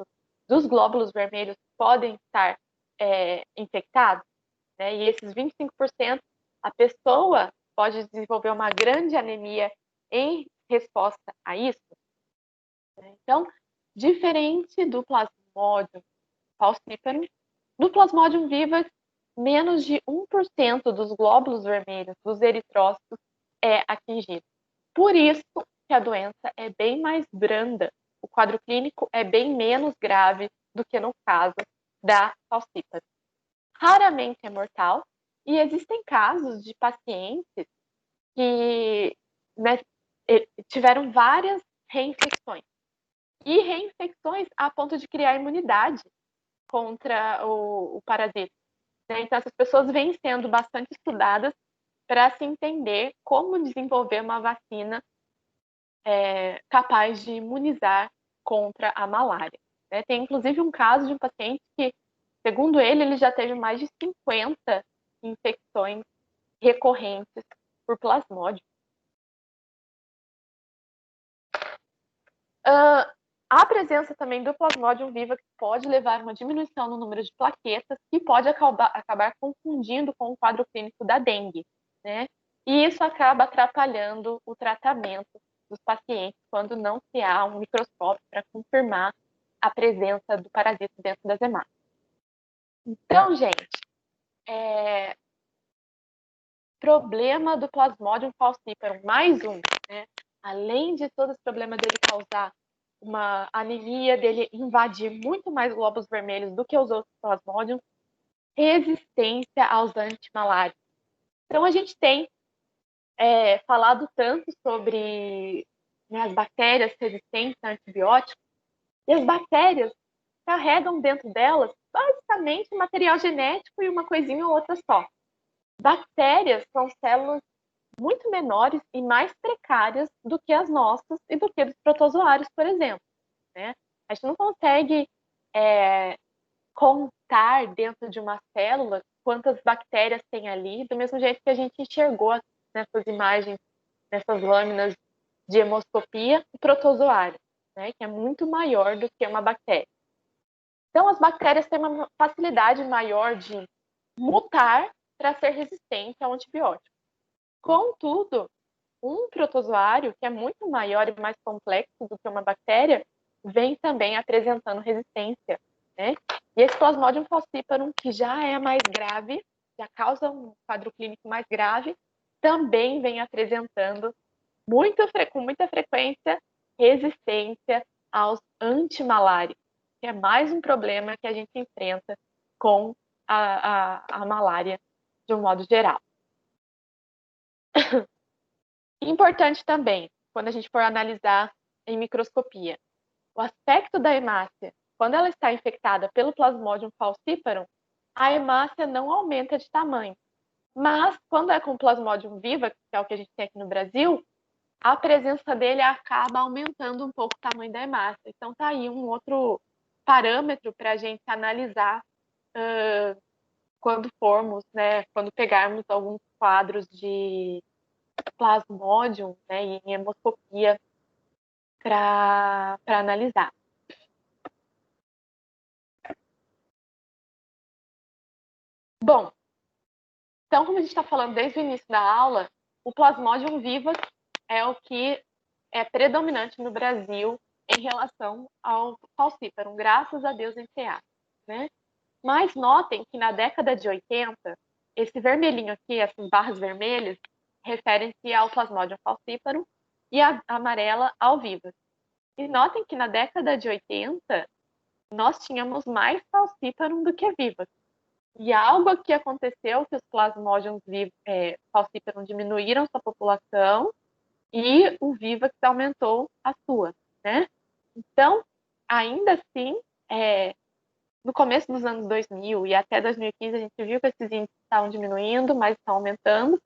dos glóbulos vermelhos podem estar infectados, né? E esses 25%, a pessoa pode desenvolver uma grande anemia em resposta a isso. Então, diferente do Plasmodium falciparum, no Plasmodium vivax, menos de 1% dos glóbulos vermelhos, dos eritrócitos, é atingido. Por isso que a doença é bem mais branda, o quadro clínico é bem menos grave do que no caso da falciparum. Raramente é mortal, e existem casos de pacientes que, né, tiveram várias reinfecções. E reinfecções a ponto de criar imunidade contra o parasita. Né? Então, essas pessoas vêm sendo bastante estudadas para se entender como desenvolver uma vacina capaz de imunizar contra a malária. Né? Tem, inclusive, um caso de um paciente que, segundo ele já teve mais de 50 infecções recorrentes por plasmódio. A presença também do Plasmodium vivax pode levar a uma diminuição no número de plaquetas, que pode acabar confundindo com o quadro clínico da dengue, né? E isso acaba atrapalhando o tratamento dos pacientes quando não se há um microscópio para confirmar a presença do parasita dentro das hemácias. Então, gente, problema do Plasmodium falciparum, mais um, né? além de todo esse problema dele causar uma anemia, dele invadir muito mais glóbulos vermelhos do que os outros plasmódios, resistência aos antimalários. Então, a gente tem falado tanto sobre, né, as bactérias resistentes a antibióticos, e as bactérias carregam dentro delas basicamente material genético e uma coisinha ou outra só. Bactérias são células muito menores e mais precárias do que as nossas e do que os protozoários, por exemplo. Né? A gente não consegue contar dentro de uma célula quantas bactérias tem ali, do mesmo jeito que a gente enxergou nessas imagens, nessas lâminas de hemoscopia, o protozoário, né? Que é muito maior do que uma bactéria. Então, as bactérias têm uma facilidade maior de mutar para ser resistente ao antibiótico. Contudo, um protozoário, que é muito maior e mais complexo do que uma bactéria, vem também apresentando resistência, né? E esse Plasmodium falciparum, que já é mais grave, já causa um quadro clínico mais grave, também vem apresentando com muita frequência resistência aos antimalários, que é mais um problema que a gente enfrenta com a malária de um modo geral. Importante também, quando a gente for analisar em microscopia, o aspecto da hemácia, quando ela está infectada pelo Plasmodium falciparum, a hemácia não aumenta de tamanho. Mas, quando é com Plasmodium viva, que é o que a gente tem aqui no Brasil, a presença dele acaba aumentando um pouco o tamanho da hemácia. Então, tá aí um outro parâmetro para a gente analisar quando formos, né, quando pegarmos alguns quadros de Plasmodium, né, em hemoscopia para analisar. Bom, então, como a gente está falando desde o início da aula, o Plasmodium vivax é o que é predominante no Brasil em relação ao falciparum, graças a Deus, entre aspas, né? Mas notem que na década de 80, esse vermelhinho aqui, essas barras vermelhas, referem-se ao Plasmodium falciparum e a amarela ao vivax. E notem que na década de 80, nós tínhamos mais falciparum do que vivax. E algo aqui aconteceu que os Plasmodium falciparum diminuíram sua população e o vivax aumentou a sua, né? Então, ainda assim, no começo dos anos 2000 e até 2015, a gente viu que esses índices estavam diminuindo, mas estão aumentando.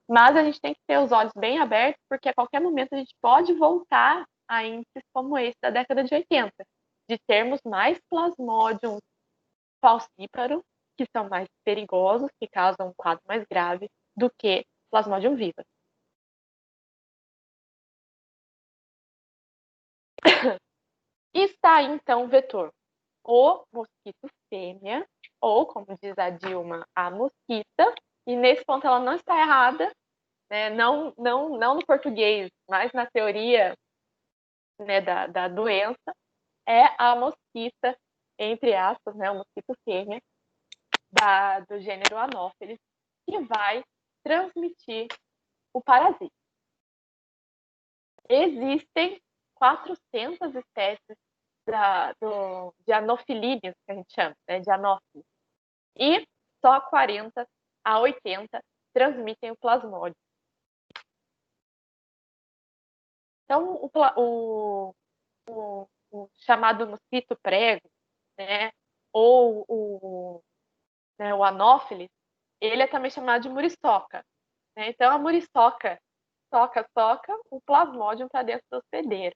Mas a gente tem que ter os olhos bem abertos, porque a qualquer momento a gente pode voltar a índices como esse da década de 80, de termos mais Plasmodium falciparum, que são mais perigosos, que causam um quadro mais grave, do que Plasmodium vivax. E está aí, então, o vetor. O mosquito fêmea, ou, como diz a Dilma, a mosquita, e nesse ponto ela não está errada, né? Não no português, mas na teoria, né, da doença, é a mosquita, entre aspas, né, o mosquito fêmea, do gênero Anopheles, que vai transmitir o parasita. Existem 400 espécies de anofilídeos, que a gente chama, né, de anófilos. E só 40 a 80 transmitem o plasmódio. Então, o chamado mosquito prego, né, ou o anófeles, ele é também chamado de muriçoca. Né? Então, a muriçoca soca o plasmódio para dentro do hospedeiro.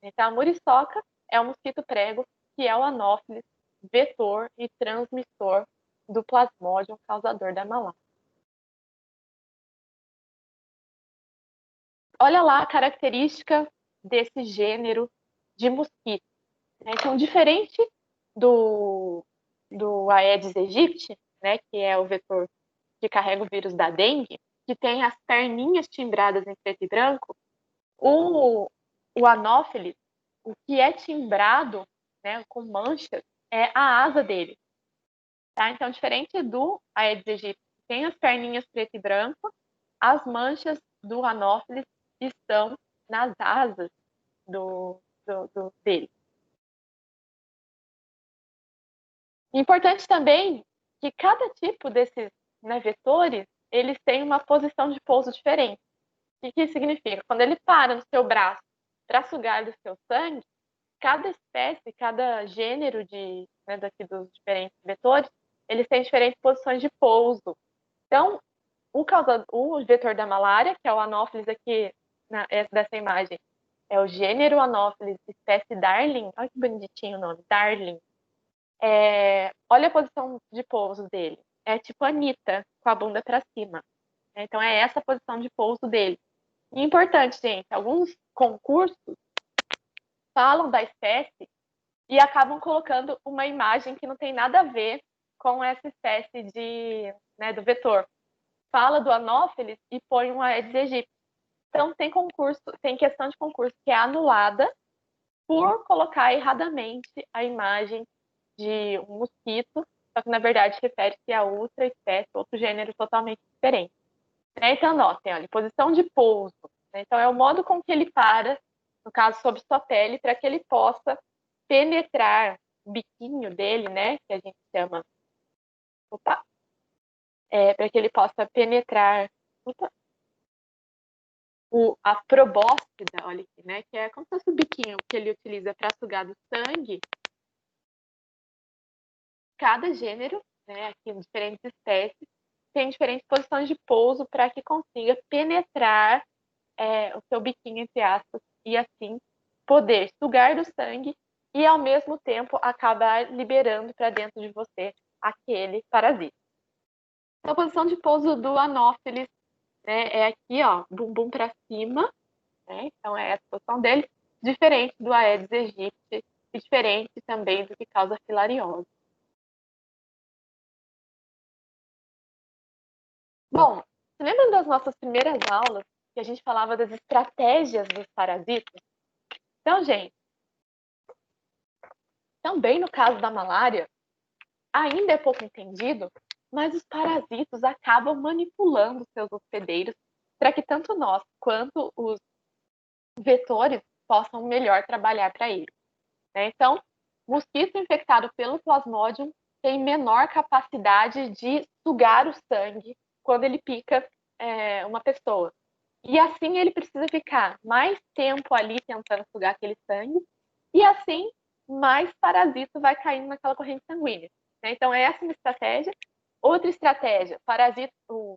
Então, a muriçoca é o mosquito prego, que é o anófeles, vetor e transmissor do plasmódio causador da malária. Olha lá a característica desse gênero de mosquito. Né? Então, diferente do Aedes aegypti, né, que é o vetor que carrega o vírus da dengue, que tem as perninhas timbradas em preto e branco, o anófeles, o que é timbrado, né, com manchas, é a asa dele. Tá? Então, diferente do Aedes aegypti, que tem as perninhas preto e branco, as manchas do anófeles estão nas asas dele. Importante também que cada tipo desses, né, vetores, eles têm uma posição de pouso diferente. O que significa? Quando ele para no seu braço para sugar do seu sangue, cada espécie, cada gênero né, daqui dos diferentes vetores, eles têm diferentes posições de pouso. Então, o vetor da malária, que é o Anopheles aqui, dessa imagem, é o gênero Anopheles, espécie Darling. Olha que bonitinho o nome, Darling. Olha a posição de pouso dele. É tipo Anitta, com a bunda para cima. Então, é essa a posição de pouso dele. E importante, gente, alguns concursos falam da espécie e acabam colocando uma imagem que não tem nada a ver com essa espécie né, do vetor. Fala do Anopheles e põe um Aedes aegypti. Então, tem questão de concurso que é anulada por colocar erradamente a imagem de um mosquito, só que na verdade refere-se a outra espécie, outro gênero totalmente diferente. Então, notem, olha, posição de pouso. Então, é o modo com que ele para, no caso, sobre sua pele, para que ele possa penetrar o biquinho dele, né, que a gente chama, para que ele possa penetrar a probóscide, olha aqui, né, que é como se fosse o biquinho que ele utiliza para sugar do sangue. Cada gênero, né, aqui em diferentes espécies, tem diferentes posições de pouso para que consiga penetrar o seu biquinho, entre aspas, e assim poder sugar do sangue e, ao mesmo tempo, acabar liberando para dentro de você aquele parasita. Então, a posição de pouso do Anopheles, né, é aqui, ó, bumbum para cima, né? Então, é essa a posição dele, diferente do Aedes aegypti e diferente também do que causa filariose. Bom, você lembra das nossas primeiras aulas que a gente falava das estratégias dos parasitas? Então, gente, também no caso da malária, ainda é pouco entendido, mas os parasitas acabam manipulando seus hospedeiros para que tanto nós quanto os vetores possam melhor trabalhar para eles. Né? Então, mosquito infectado pelo Plasmodium tem menor capacidade de sugar o sangue quando ele pica uma pessoa. E assim ele precisa ficar mais tempo ali tentando sugar aquele sangue, e assim mais parasita vai caindo naquela corrente sanguínea. Né? Então, essa é uma estratégia. Outra estratégia, o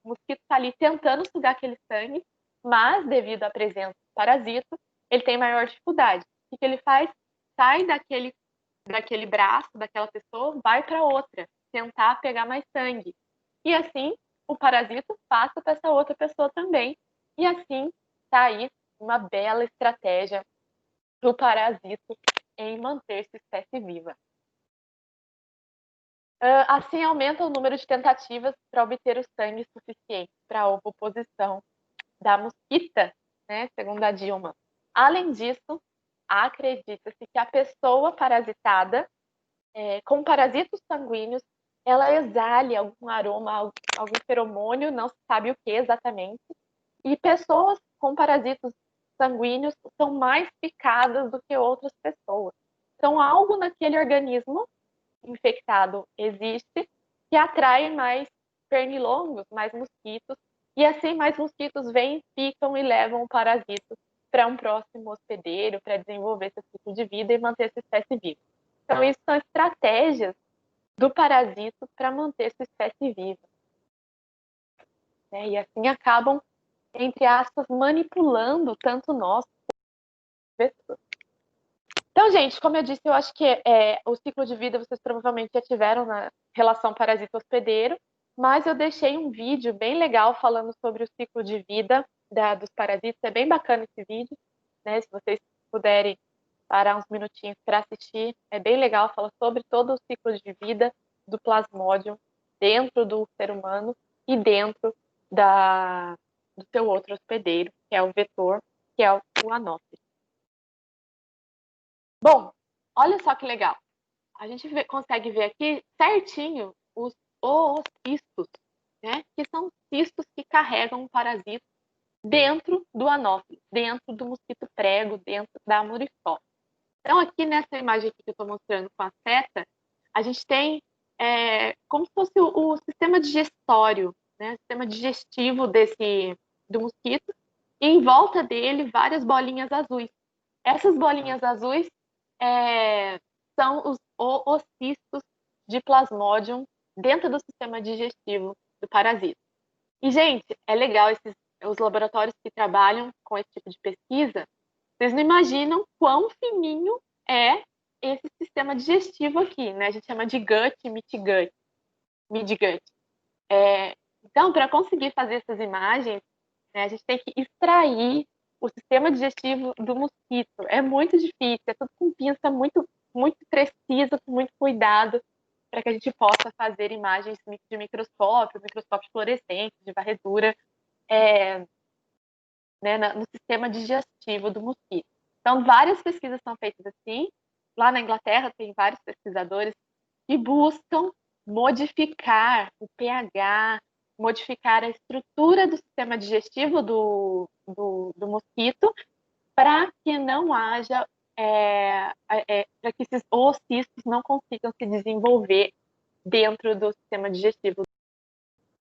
mosquito está ali tentando sugar aquele sangue, mas devido à presença do parasito, ele tem maior dificuldade. O que ele faz? Sai daquele braço daquela pessoa, vai para outra, tentar pegar mais sangue. E assim, o parasito passa para essa outra pessoa também. E assim, está aí uma bela estratégia do parasito em manter essa espécie viva. Assim, aumenta o número de tentativas para obter o sangue suficiente para a ovoposição da mosquita, né, segundo a Dilma. Além disso, acredita-se que a pessoa parasitada, com parasitos sanguíneos, ela exale algum aroma, algum feromônio, não se sabe o que exatamente, e pessoas com parasitos sanguíneos são mais picadas do que outras pessoas. Então, algo naquele organismo infectado existe que atrai mais pernilongos, mais mosquitos, e assim mais mosquitos vêm, picam e levam o parasito para um próximo hospedeiro, para desenvolver seu ciclo de vida e manter essa espécie viva. Então, isso são estratégias do parasito para manter essa espécie viva. E assim acabam, entre aspas, manipulando tanto nós quanto as pessoas. Então, gente, como eu disse, eu acho que o ciclo de vida vocês provavelmente já tiveram na relação parasita-hospedeiro, mas eu deixei um vídeo bem legal falando sobre o ciclo de vida dos parasitas. É bem bacana esse vídeo, né? Se vocês puderem parar uns minutinhos para assistir, é bem legal, fala sobre todo o ciclo de vida do Plasmodium dentro do ser humano e dentro do seu outro hospedeiro, que é o vetor, que é o Anopheles. Bom, olha só que legal. A gente consegue ver aqui certinho os oocistos, né? Que são cistos que carregam um parasito dentro do Anopheles. dentro do mosquito prego, dentro da muriçoca. Então, aqui nessa imagem aqui que eu estou mostrando com a seta, a gente tem como se fosse o sistema digestório, né? O sistema digestivo do mosquito, e em volta dele várias bolinhas azuis. Essas bolinhas azuis são os oocistos de Plasmodium dentro do sistema digestivo do parasita. E, gente, é legal os laboratórios que trabalham com esse tipo de pesquisa, vocês não imaginam quão fininho é esse sistema digestivo aqui, né? A gente chama de gut, midgut. Então, para conseguir fazer essas imagens, né, a gente tem que extrair o sistema digestivo do mosquito. É muito difícil, é tudo com pinça muito, muito precisa, com muito cuidado, para que a gente possa fazer imagens de microscópio fluorescente, de varredura, né, no sistema digestivo do mosquito. Então, várias pesquisas são feitas assim. Lá na Inglaterra, tem vários pesquisadores que buscam modificar o pH, modificar a estrutura do sistema digestivo do mosquito para que não haja, para que esses oocistos não consigam se desenvolver dentro do sistema digestivo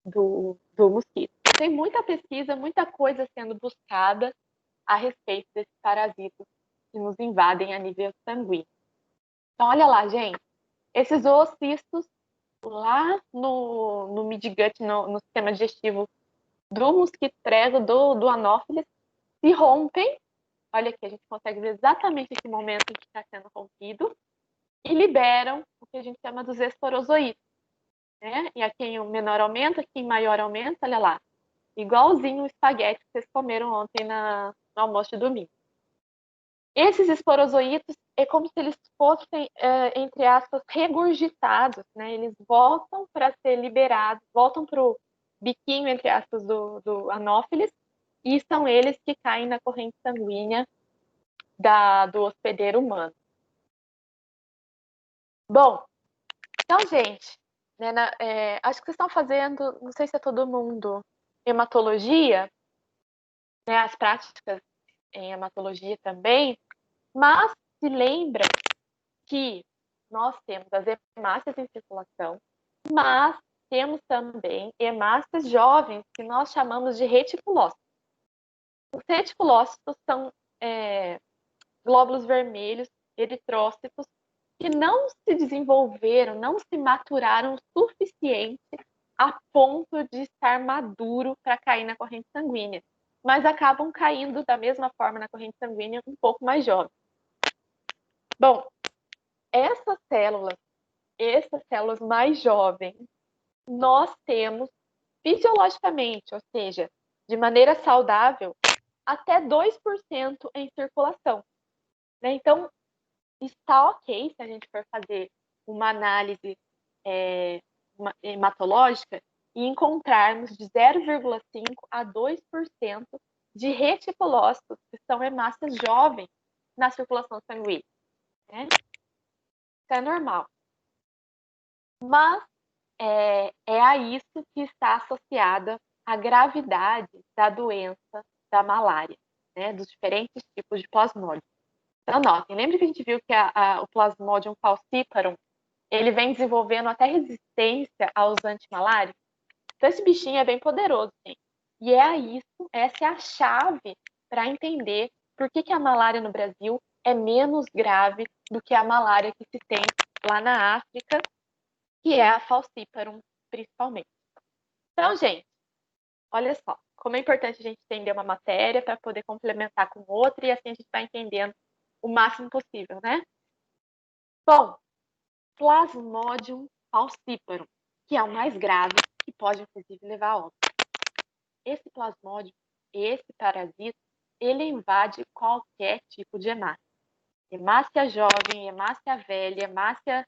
do mosquito. Tem muita pesquisa, muita coisa sendo buscada a respeito desses parasitas que nos invadem a nível sanguíneo. Então, olha lá, gente, esses oocistos lá no midgut, no sistema digestivo do mosquito prego, do Anopheles, se rompem. Olha aqui, a gente consegue ver exatamente esse momento em que está sendo rompido e liberam o que a gente chama dos esporozoítos, né? E aqui em menor aumento, aqui em maior aumento, olha lá, igualzinho o espaguete que vocês comeram ontem no almoço de domingo. Esses esporozoítos é como se eles fossem, entre aspas, regurgitados, né? Eles voltam para ser liberados, voltam para o biquinho, entre aspas, do Anopheles, e são eles que caem na corrente sanguínea do hospedeiro humano. Bom, então, gente, né, acho que vocês estão fazendo, não sei se é todo mundo, hematologia, né, as práticas em hematologia também, mas se lembra que nós temos as hemácias em circulação, mas temos também hemácias jovens que nós chamamos de reticulócitos. Os reticulócitos são glóbulos vermelhos, eritrócitos, que não se desenvolveram, não se maturaram o suficiente a ponto de estar maduro para cair na corrente sanguínea, mas acabam caindo da mesma forma na corrente sanguínea um pouco mais jovem. Bom, essas células mais jovens, nós temos fisiologicamente, ou seja, de maneira saudável, até 2% em circulação, né? Então, está ok se a gente for fazer uma análise hematológica e encontrarmos de 0,5 a 2% de reticulócitos, que são hemácias jovens, na circulação sanguínea, né? Isso é normal. Mas é a isso que está associada a gravidade da doença da malária, né? Dos diferentes tipos de plasmódio. Então, notem, lembra que a gente viu que o Plasmodium falciparum, ele vem desenvolvendo até resistência aos antimalários? Então, esse bichinho é bem poderoso, gente. E essa é a chave para entender por que a malária no Brasil é menos grave do que a malária que se tem lá na África, que é a falciparum, principalmente. Então, gente, olha só, como é importante a gente entender uma matéria para poder complementar com outra e assim a gente vai entendendo o máximo possível, né? Bom, Plasmodium falciparum, que é o mais grave, que pode, inclusive, levar a óbito. Esse plasmódio, esse parasita, ele invade qualquer tipo de hemácia. Hemácia jovem, hemácia velha, hemácia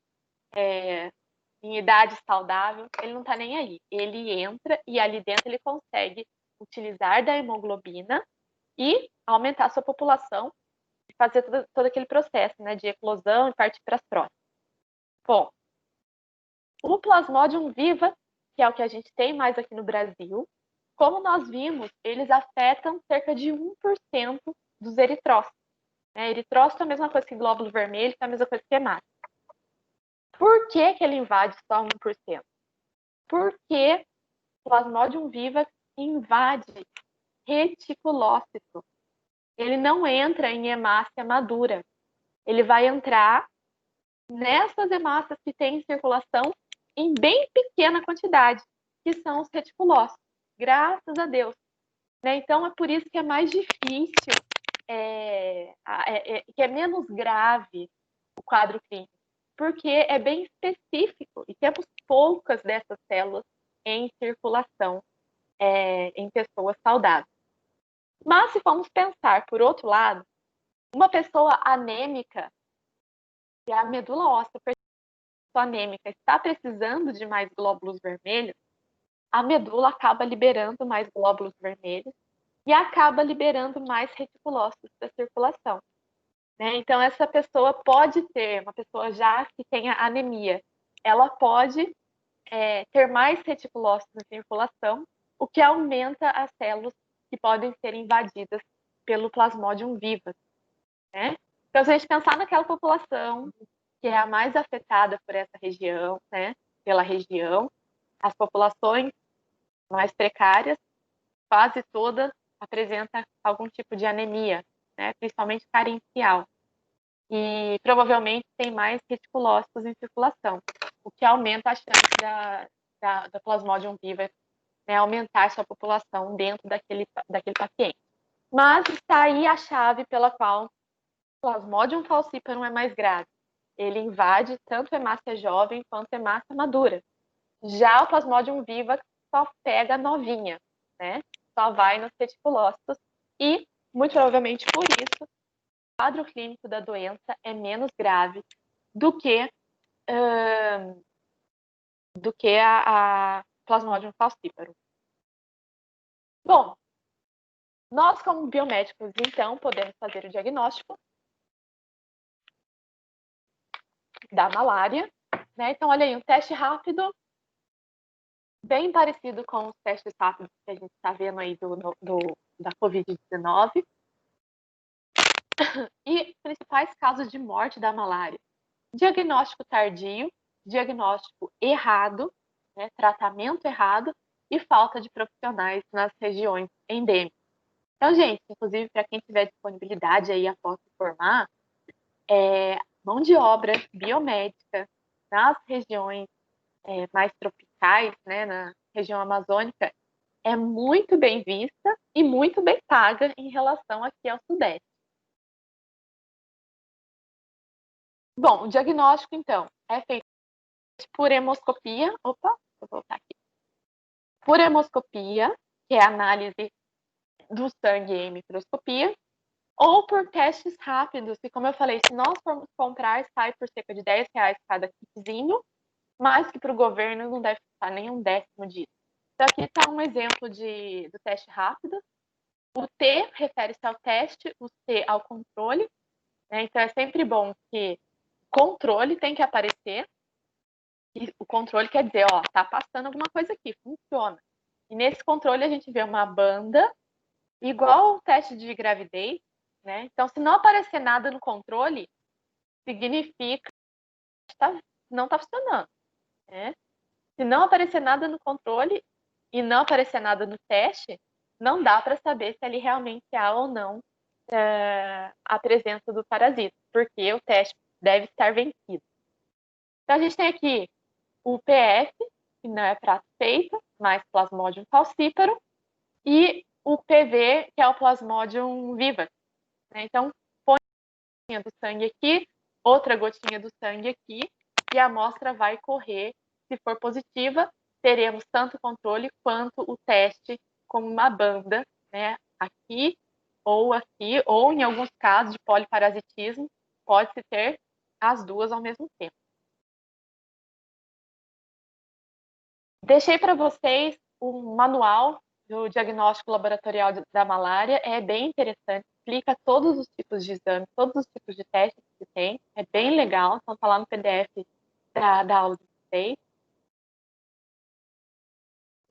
em idade saudável, ele não está nem aí. Ele entra e ali dentro ele consegue utilizar da hemoglobina e aumentar a sua população e fazer todo aquele processo, né, de eclosão e partir para as próximas. Bom, o Plasmodium viva, que é o que a gente tem mais aqui no Brasil, como nós vimos, eles afetam cerca de 1% dos eritrócitos. Eritrócito é a mesma coisa que glóbulo vermelho, é a mesma coisa que hemácia. Por que ele invade só 1%? Porque o Plasmodium vivax invade reticulócito. Ele não entra em hemácia madura. Ele vai entrar nessas hemácias que têm em circulação em bem pequena quantidade, que são os reticulócitos. Graças a Deus. Então, é por isso que é mais difícil, que é menos grave o quadro clínico, porque é bem específico e temos poucas dessas células em circulação em pessoas saudáveis. Mas, se formos pensar por outro lado, uma pessoa anêmica, se a medula óssea anêmica está precisando de mais glóbulos vermelhos, a medula acaba liberando mais glóbulos vermelhos e acaba liberando mais reticulócitos da circulação. Então, essa pessoa pode ter, uma pessoa já que tenha anemia, ela pode ter mais reticulócitos na circulação, o que aumenta as células que podem ser invadidas pelo Plasmodium vivax. Então, se a gente pensar naquela população que é a mais afetada por essa região, pela região, as populações mais precárias, quase todas apresentam algum tipo de anemia, principalmente carencial. E provavelmente tem mais reticulócitos em circulação, o que aumenta a chance da Plasmodium vivax aumentar sua população dentro daquele paciente. Mas está aí a chave pela qual o Plasmodium falciparum é mais grave. Ele invade tanto hemácia jovem quanto hemácia madura. Já o Plasmodium vivax só pega novinha, só vai nos reticulócitos e, muito provavelmente por isso, o quadro clínico da doença é menos grave do que a Plasmodium falciparum. Bom, nós como biomédicos, então, podemos fazer o diagnóstico da malária, Então, olha aí, um teste rápido, bem parecido com os testes rápidos que a gente está vendo aí da Covid-19. E principais casos de morte da malária: diagnóstico tardio, diagnóstico errado, tratamento errado e falta de profissionais nas regiões endêmicas. Então, gente, inclusive para quem tiver disponibilidade aí após se formar, mão de obra biomédica nas regiões mais tropicais, na região amazônica, é muito bem vista e muito bem paga em relação aqui ao Sudeste. Bom, o diagnóstico, então, é feito por hemoscopia. Opa, vou voltar aqui. Por hemoscopia, que é a análise do sangue em microscopia, ou por testes rápidos, que, como eu falei, se nós formos comprar, sai por cerca de R$10 cada kitzinho, mas que para o governo não deve custar nem um décimo disso. Então, aqui está um exemplo do teste rápido. O T refere-se ao teste, o C ao controle. Então, é sempre bom que o controle tem que aparecer. E o controle quer dizer, tá passando alguma coisa aqui, funciona. E nesse controle a gente vê uma banda, igual o teste de gravidez, Então, se não aparecer nada no controle, significa que não está funcionando, Se não aparecer nada no controle e não aparecer nada no teste, não dá para saber se ali realmente há ou não a presença do parasita, porque o teste deve estar vencido. Então, a gente tem aqui o PF, que não é prato feito, mas Plasmodium falciparum, e o PV, que é o Plasmodium vivax. Então, põe uma gotinha do sangue aqui, outra gotinha do sangue aqui, e a amostra vai correr. Se for positiva, teremos tanto o controle quanto o teste com uma banda, aqui, ou em alguns casos de poliparasitismo, pode-se ter as duas ao mesmo tempo. Deixei para vocês um manual do diagnóstico laboratorial da malária, é bem interessante, explica todos os tipos de exames, todos os tipos de testes que tem, é bem legal, então está lá no PDF da aula de vocês.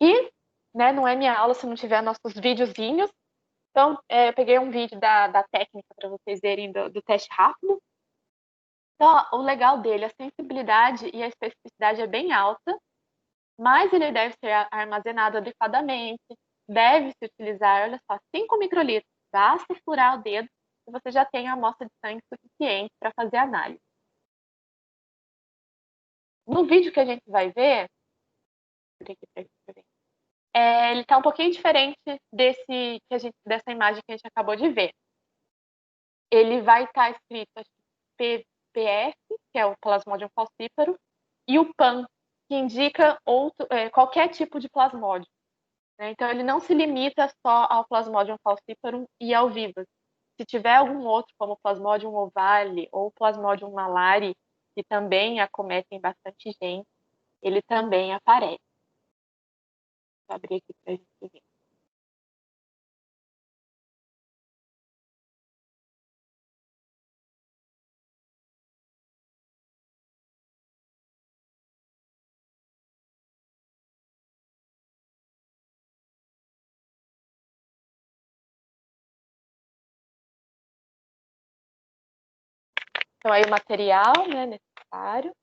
E né? Não é minha aula se não tiver nossos videozinhos. Então, eu peguei um vídeo da técnica para vocês verem do teste rápido. Então, o legal dele, a sensibilidade e a especificidade é bem alta, mas ele deve ser armazenado adequadamente. Deve-se utilizar, olha só, 5 microlitros. Basta furar o dedo e você já tem a amostra de sangue suficiente para fazer a análise. No vídeo que a gente vai ver, ele está um pouquinho diferente dessa imagem que a gente acabou de ver. Ele vai estar escrito PPF, que é o Plasmodium falciparum, e o PAN, que indica qualquer tipo de plasmódio. Né? Então, ele não se limita só ao Plasmodium falciparum e ao vivas. Se tiver algum outro, como o Plasmodium ovale ou o Plasmodium malari, que também acometem bastante gente, ele também aparece. Vou abrir aqui para a gente ver. Então, aí o material, né, necessário.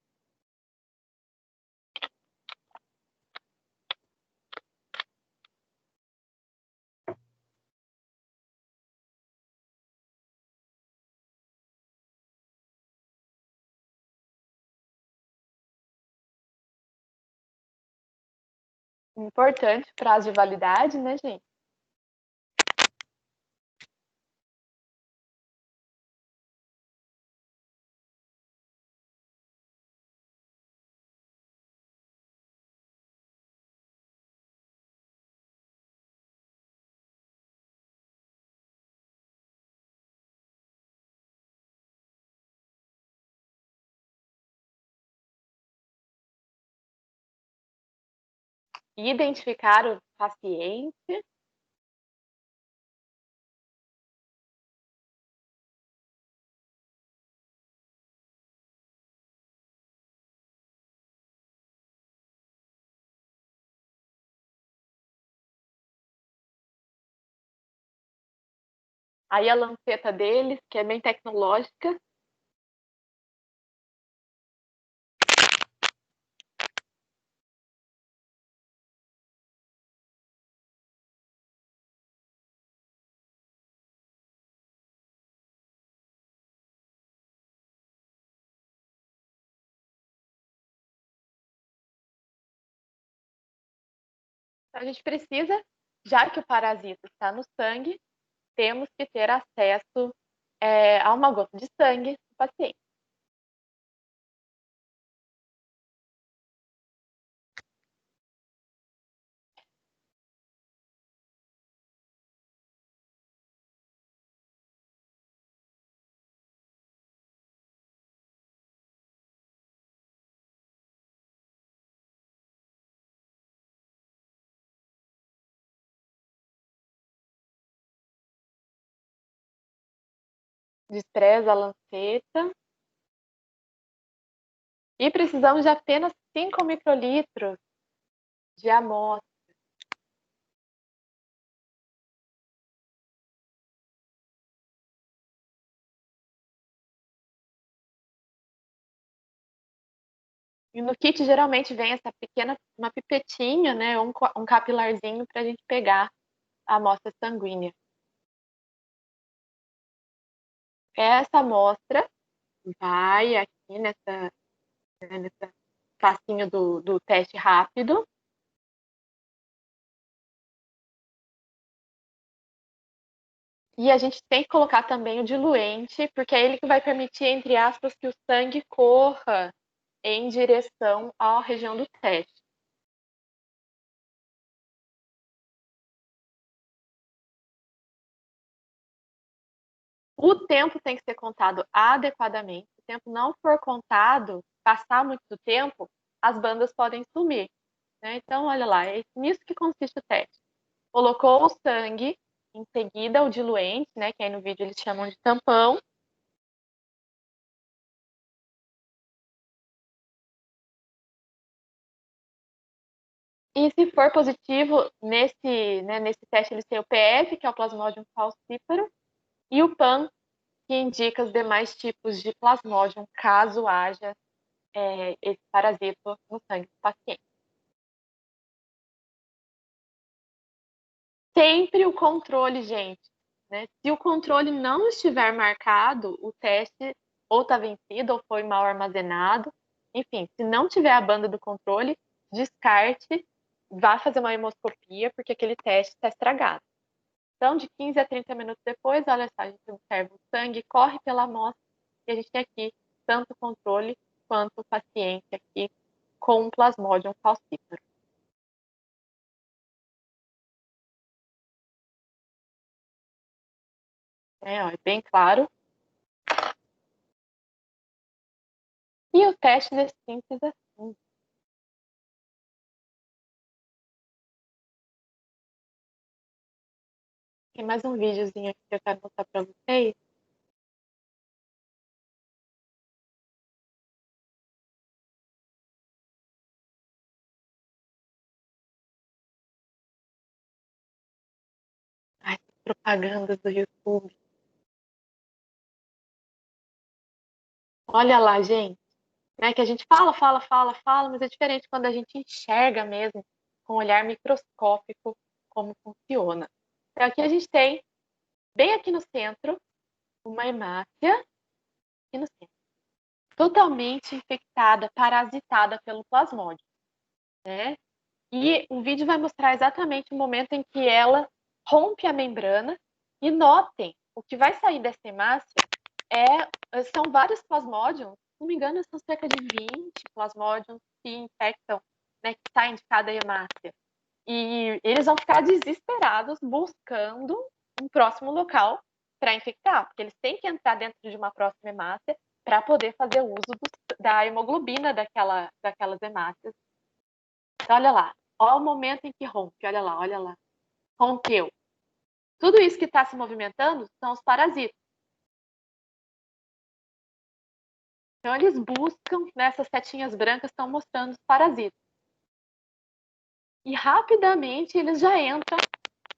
Importante, prazo de validade, né, gente? Identificar o paciente. Aí a lanceta deles, que é bem tecnológica. Então, a gente precisa, já que o parasita está no sangue, temos que ter acesso a uma gota de sangue do paciente. Despreza a lanceta. E precisamos de apenas 5 microlitros de amostra. E no kit geralmente vem essa uma pipetinha, né, um capilarzinho para a gente pegar a amostra sanguínea. Essa amostra vai aqui nessa facinho do teste rápido. E a gente tem que colocar também o diluente, porque é ele que vai permitir, entre aspas, que o sangue corra em direção à região do teste. O tempo tem que ser contado adequadamente. Se o tempo não for contado, passar muito do tempo, as bandas podem sumir. Né? Então, olha lá, é nisso que consiste o teste. Colocou o sangue, em seguida o diluente, né, que aí no vídeo eles chamam de tampão. E se for positivo, nesse teste eles têm o PF, que é o Plasmodium falciparum, e o PAN, que indica os demais tipos de Plasmodium, caso haja esse parasito no sangue do paciente. Sempre o controle, gente. Né? Se o controle não estiver marcado, o teste ou está vencido ou foi mal armazenado. Enfim, se não tiver a banda do controle, descarte, vá fazer uma hemoscopia, porque aquele teste está estragado. Então, de 15 a 30 minutos depois, olha só, a gente observa o sangue, corre pela amostra, e a gente tem aqui tanto o controle quanto o paciente aqui com um Plasmodium falciparum. É bem claro. E o teste é simples assim. Tem mais um videozinho aqui que eu quero mostrar para vocês. Ai, propagandas do YouTube. Olha lá, gente. Né, que a gente fala, mas é diferente quando a gente enxerga mesmo com um olhar microscópico como funciona. Então, aqui a gente tem, bem aqui no centro, uma hemácia, aqui no centro, totalmente infectada, parasitada pelo plasmódio. Né? E o vídeo vai mostrar exatamente o momento em que ela rompe a membrana. E notem, o que vai sair dessa hemácia são vários plasmódios, se não me engano, são cerca de 20 plasmódios que infectam, né, que saem de cada hemácia. E eles vão ficar desesperados buscando um próximo local para infectar, porque eles têm que entrar dentro de uma próxima hemácia para poder fazer uso da hemoglobina daquelas hemácias. Então, olha lá, olha o momento em que rompe, olha lá, rompeu. Tudo isso que está se movimentando são os parasitas. Então, eles buscam, nessas setinhas brancas estão mostrando os parasitas. E rapidamente eles já entram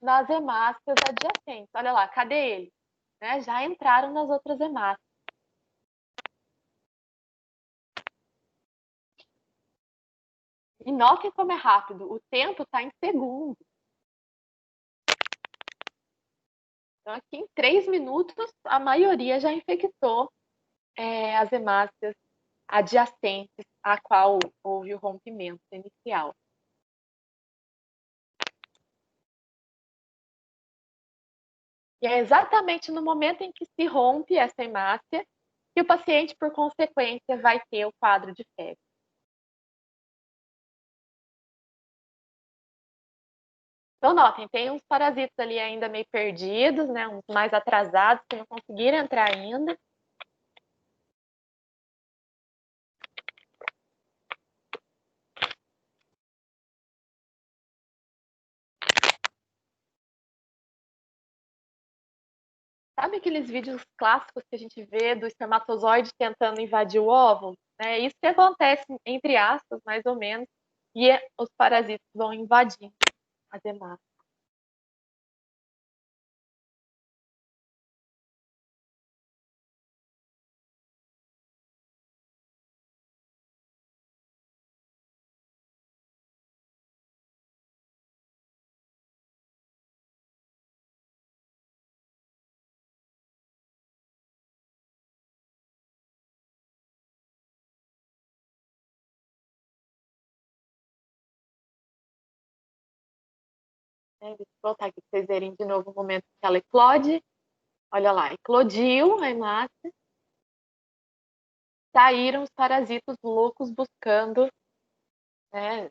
nas hemácias adjacentes. Olha lá, cadê eles? Né? Já entraram nas outras hemácias. E notem como é rápido. O tempo está em segundos. Então, aqui em 3 minutos, a maioria já infectou as hemácias adjacentes a qual houve o rompimento inicial. E é exatamente no momento em que se rompe essa hemácia que o paciente, por consequência, vai ter o quadro de febre. Então, notem, tem uns parasitas ali ainda meio perdidos, né? Uns mais atrasados que não conseguiram entrar ainda. Sabe aqueles vídeos clássicos que a gente vê do espermatozoide tentando invadir o óvulo? É isso que acontece, entre aspas, mais ou menos, e os parasitas vão invadindo as hemácias. Deixa eu voltar aqui para vocês verem de novo o momento que ela eclode. Olha lá, eclodiu a hemácia. Saíram os parasitas loucos buscando, né,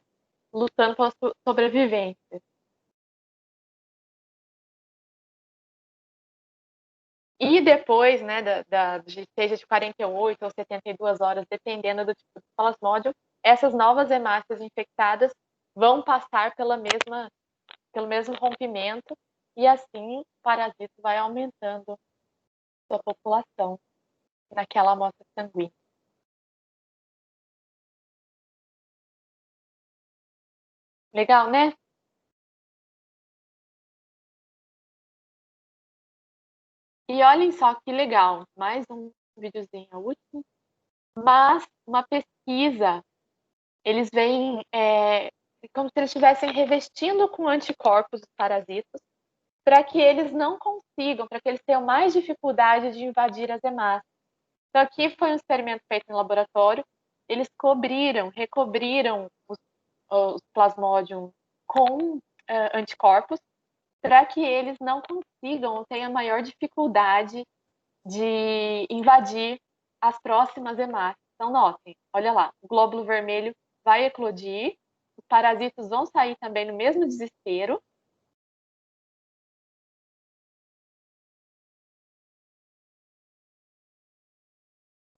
lutando pela sobrevivência. E depois, né, seja de 48 ou 72 horas, dependendo do tipo de plasmódio, essas novas hemácias infectadas vão passar pelo mesmo rompimento e assim o parasito vai aumentando sua população naquela amostra sanguínea. O. Legal, né? E olhem só que legal, mais um videozinho, o último. Mas uma pesquisa, eles veem como se eles estivessem revestindo com anticorpos os parasitas para que eles não consigam, para que eles tenham mais dificuldade de invadir as hemácias. Então, aqui foi um experimento feito no laboratório, eles recobriram os plasmodium com anticorpos para que eles não consigam ou tenham maior dificuldade de invadir as próximas hemácias. Então, notem, olha lá, o glóbulo vermelho vai eclodir, os parasitas vão sair também no mesmo desespero.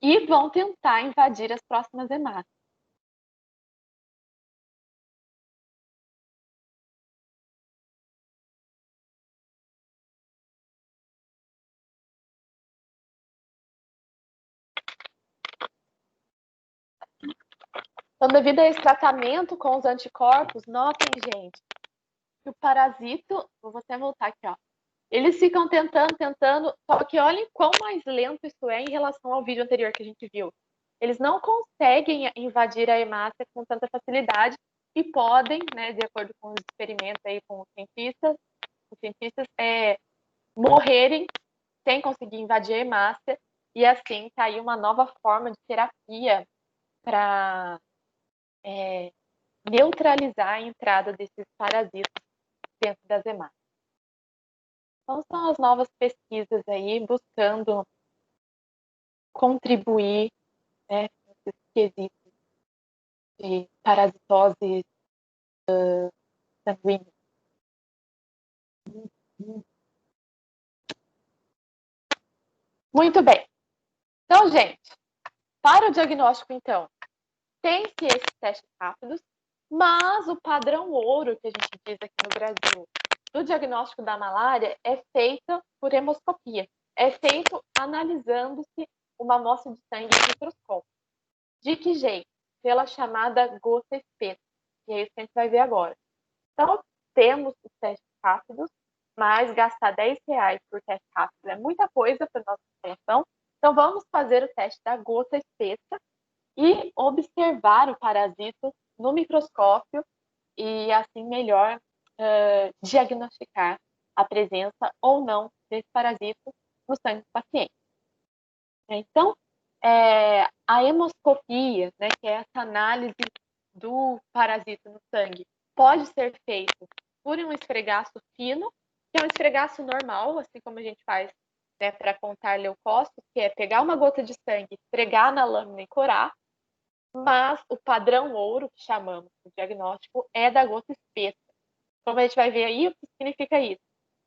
E vão tentar invadir as próximas hemácias. Então, devido a esse tratamento com os anticorpos, notem, gente, que o parasito, vou até voltar aqui, ó. Eles ficam tentando, só que olhem quão mais lento isso é em relação ao vídeo anterior que a gente viu. Eles não conseguem invadir a hemácia com tanta facilidade e podem, né, de acordo com os experimentos aí com os cientistas morrerem sem conseguir invadir a hemácia e assim tá aí uma nova forma de terapia para neutralizar a entrada desses parasitas dentro das hemácias. Então, são as novas pesquisas aí buscando contribuir, né, nesses quesitos de parasitose sanguínea. Muito bem. Então, gente, para o diagnóstico, então, tem-se esses testes rápidos, mas o padrão ouro que a gente diz aqui no Brasil do diagnóstico da malária é feito por hemoscopia. É feito analisando-se uma amostra de sangue em microscópio. De que jeito? Pela chamada gota espessa. E é isso que a gente vai ver agora. Então, temos os testes rápidos, mas gastar R$10 por teste rápido é muita coisa para nossa população. Então, vamos fazer o teste da gota espessa e observar o parasito no microscópio e assim melhor diagnosticar a presença ou não desse parasito no sangue do paciente. Então, a hemoscopia, né, que é essa análise do parasito no sangue, pode ser feito por um esfregaço fino, que é um esfregaço normal, assim como a gente faz, né, para contar leucócitos, que é pegar uma gota de sangue, esfregar na lâmina e corar, mas o padrão ouro, que chamamos de diagnóstico, é da gota espessa. Como a gente vai ver aí, o que significa isso?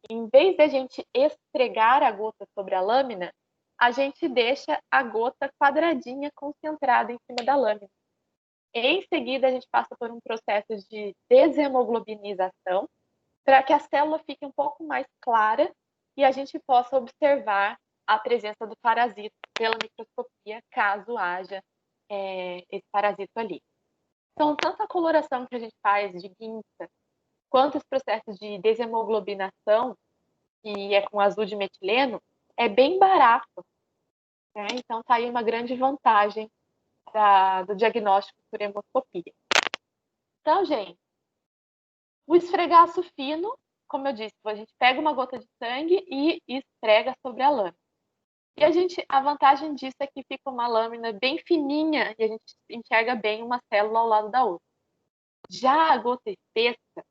Em vez de a gente esfregar a gota sobre a lâmina, a gente deixa a gota quadradinha concentrada em cima da lâmina. Em seguida, a gente passa por um processo de desemoglobinização para que a célula fique um pouco mais clara e a gente possa observar a presença do parasito pela microscopia, caso haja esse parasito ali. Então, tanto a coloração que a gente faz de guinça, quanto os processos de desemoglobinação, que é com azul de metileno, é bem barato. Né? Então, está aí uma grande vantagem do diagnóstico por hemoscopia. Então, gente, o esfregaço fino, como eu disse, a gente pega uma gota de sangue e esfrega sobre a lâmina. E a vantagem disso é que fica uma lâmina bem fininha e a gente enxerga bem uma célula ao lado da outra. Já a gota espessa,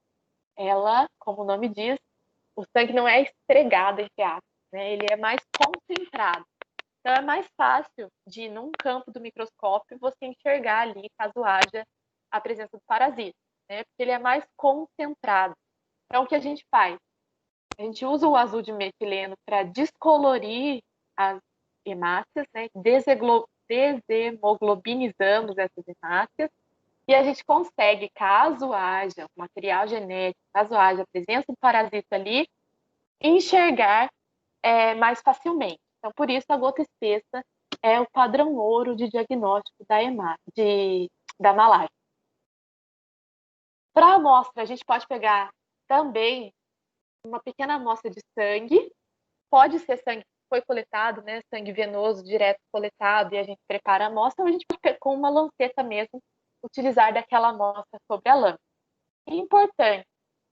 ela, como o nome diz, o sangue não é esfregado, entre aspas, né? Ele é mais concentrado. Então, é mais fácil de, num campo do microscópio, você enxergar ali, caso haja a presença do parasita, né? Porque ele é mais concentrado. Então, o que a gente faz? A gente usa o azul de metileno para descolorir as hemácias, né? Desemoglobinizamos essas hemácias e a gente consegue, caso haja material genético, caso haja a presença do parasita ali, enxergar mais facilmente. Então, por isso, a gota espessa é o padrão ouro de diagnóstico da malária. Para a amostra, a gente pode pegar também uma pequena amostra de sangue, pode ser sangue que foi coletado, né, sangue venoso direto coletado, e a gente prepara a amostra, ou a gente pode, com uma lanceta mesmo, utilizar daquela amostra sobre a lâmina. E importante,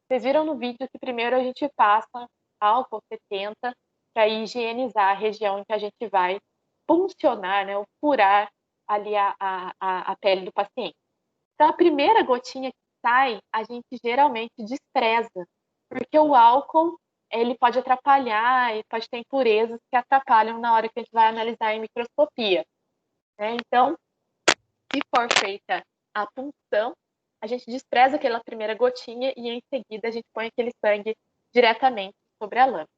vocês viram no vídeo que primeiro a gente passa álcool 70 para higienizar a região em que a gente vai puncionar, né, ou furar ali a pele do paciente. Então, a primeira gotinha que sai, a gente geralmente despreza, porque o álcool ele pode atrapalhar e pode ter impurezas que atrapalham na hora que a gente vai analisar em microscopia, né? Então, se for feita a punção, a gente despreza aquela primeira gotinha e em seguida a gente põe aquele sangue diretamente sobre a lâmina.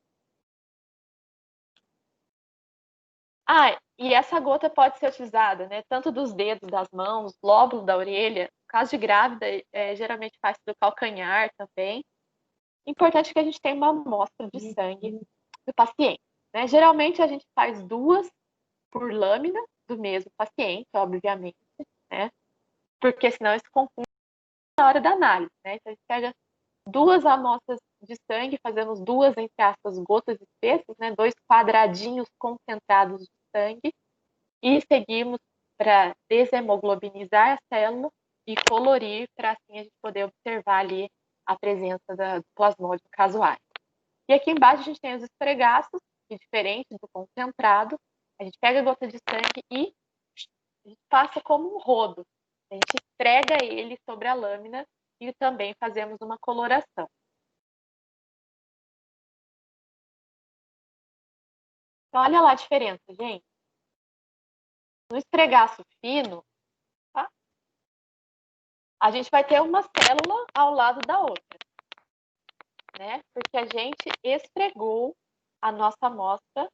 E essa gota pode ser utilizada, né, tanto dos dedos, das mãos, lóbulo da orelha. No caso de grávida, geralmente faz do calcanhar também. Importante é que a gente tenha uma amostra de sangue do paciente, né? Geralmente a gente faz 2 por lâmina do mesmo paciente, obviamente, né? Porque senão isso confunde na hora da análise, né? Então a gente pega 2 amostras de sangue, fazemos 2, entre aspas, gotas espessas, né? 2 quadradinhos concentrados de sangue, e seguimos para desemoglobinizar a célula e colorir para assim a gente poder observar ali a presença do plasmódio casuário. E aqui embaixo a gente tem os esfregaços, que diferente do concentrado, a gente pega a gota de sangue e a gente passa como um rodo. A gente esfrega ele sobre a lâmina e também fazemos uma coloração. Então, olha lá a diferença, gente. No esfregaço fino, tá? A gente vai ter uma célula ao lado da outra, né? Porque a gente esfregou a nossa amostra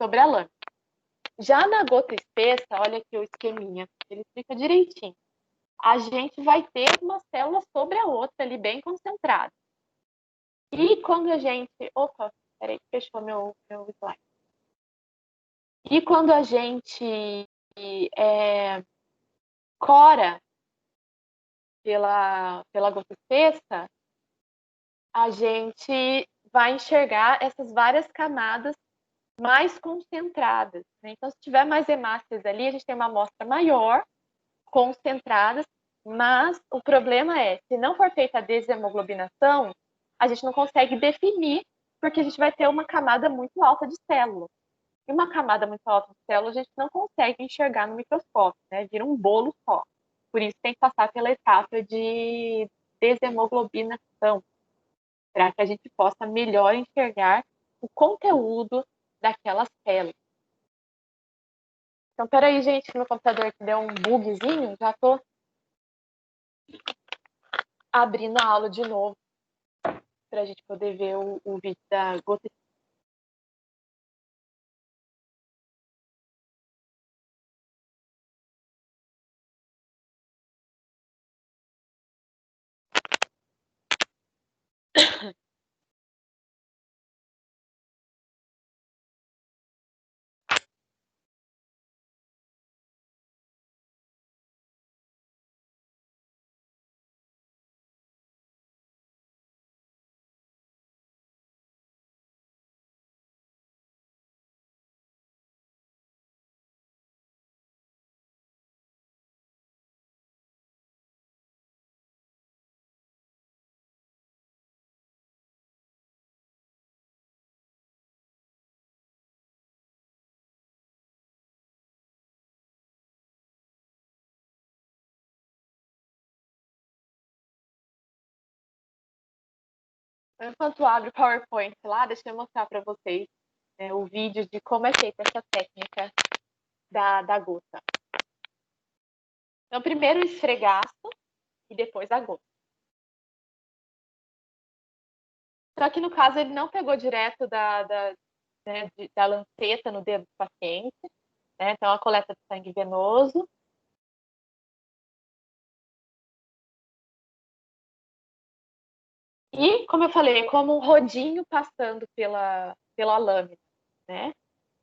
sobre a lâmina. Já na gota espessa, olha aqui o esqueminha, ele explica direitinho. A gente vai ter uma célula sobre a outra ali, bem concentrada. E quando a gente... Opa, peraí, fechou meu slide. E quando a gente cora pela gota espessa, a gente vai enxergar essas várias camadas mais concentradas, né? Então, se tiver mais hemácias ali, a gente tem uma amostra maior, concentradas, mas o problema é, se não for feita a desemoglobinação, a gente não consegue definir, porque a gente vai ter uma camada muito alta de células. E uma camada muito alta de células a gente não consegue enxergar no microscópio, né? Vira um bolo só. Por isso tem que passar pela etapa de desemoglobinação, para que a gente possa melhor enxergar o conteúdo daquelas células. Então, peraí, gente, meu computador que deu um bugzinho, já estou abrindo a aula de novo para a gente poder ver o vídeo da gota. Enquanto abre o PowerPoint lá, deixa eu mostrar para vocês o vídeo de como é feita essa técnica da gota. Então, primeiro o esfregaço e depois a gota. Só que no caso ele não pegou direto da lanceta no dedo do paciente, né? Então a coleta de sangue venoso. E, como eu falei, é como um rodinho passando pela lâmina, né?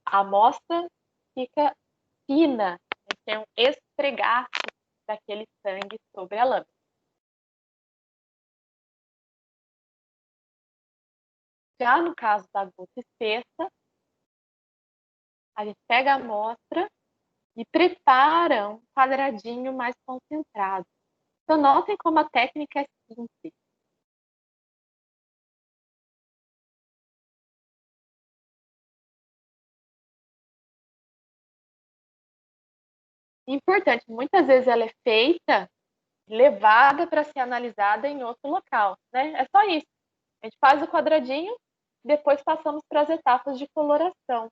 A amostra fica fina, tem um esfregaço daquele sangue sobre a lâmina. Já no caso da gota espessa, a gente pega a amostra e prepara um quadradinho mais concentrado. Então, notem como a técnica é simples. Importante, muitas vezes ela é feita, levada para ser analisada em outro local, né? É só isso. A gente faz o quadradinho, depois passamos para as etapas de coloração.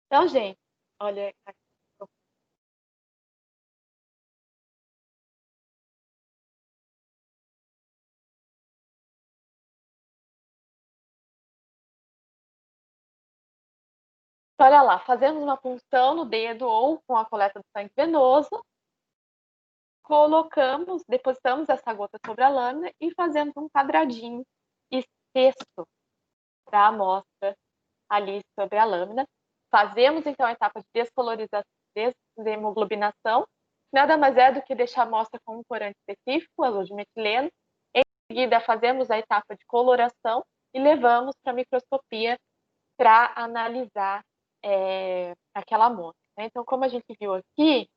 Então, gente, olha aqui. Olha lá, fazemos uma punção no dedo ou com a coleta do sangue venoso, colocamos, depositamos essa gota sobre a lâmina e fazemos um quadradinho espesso para a amostra ali sobre a lâmina. Fazemos, então, a etapa de descolorização, desemoglobinação, nada mais é do que deixar a amostra com um corante específico, a de metileno. Em seguida, fazemos a etapa de coloração e levamos para a microscopia para analisar aquela amostra. Então, como a gente viu aqui,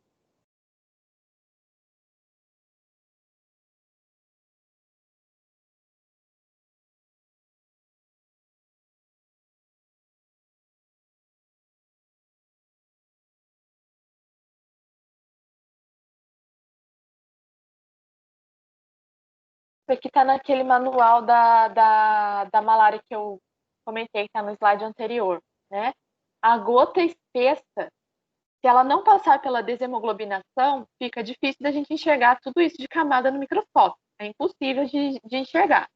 isso aqui está naquele manual da malária que eu comentei, que está no slide anterior, né? A gota espessa, se ela não passar pela desemoglobinação, fica difícil da gente enxergar tudo isso de camada no microscópio. É impossível de enxergar.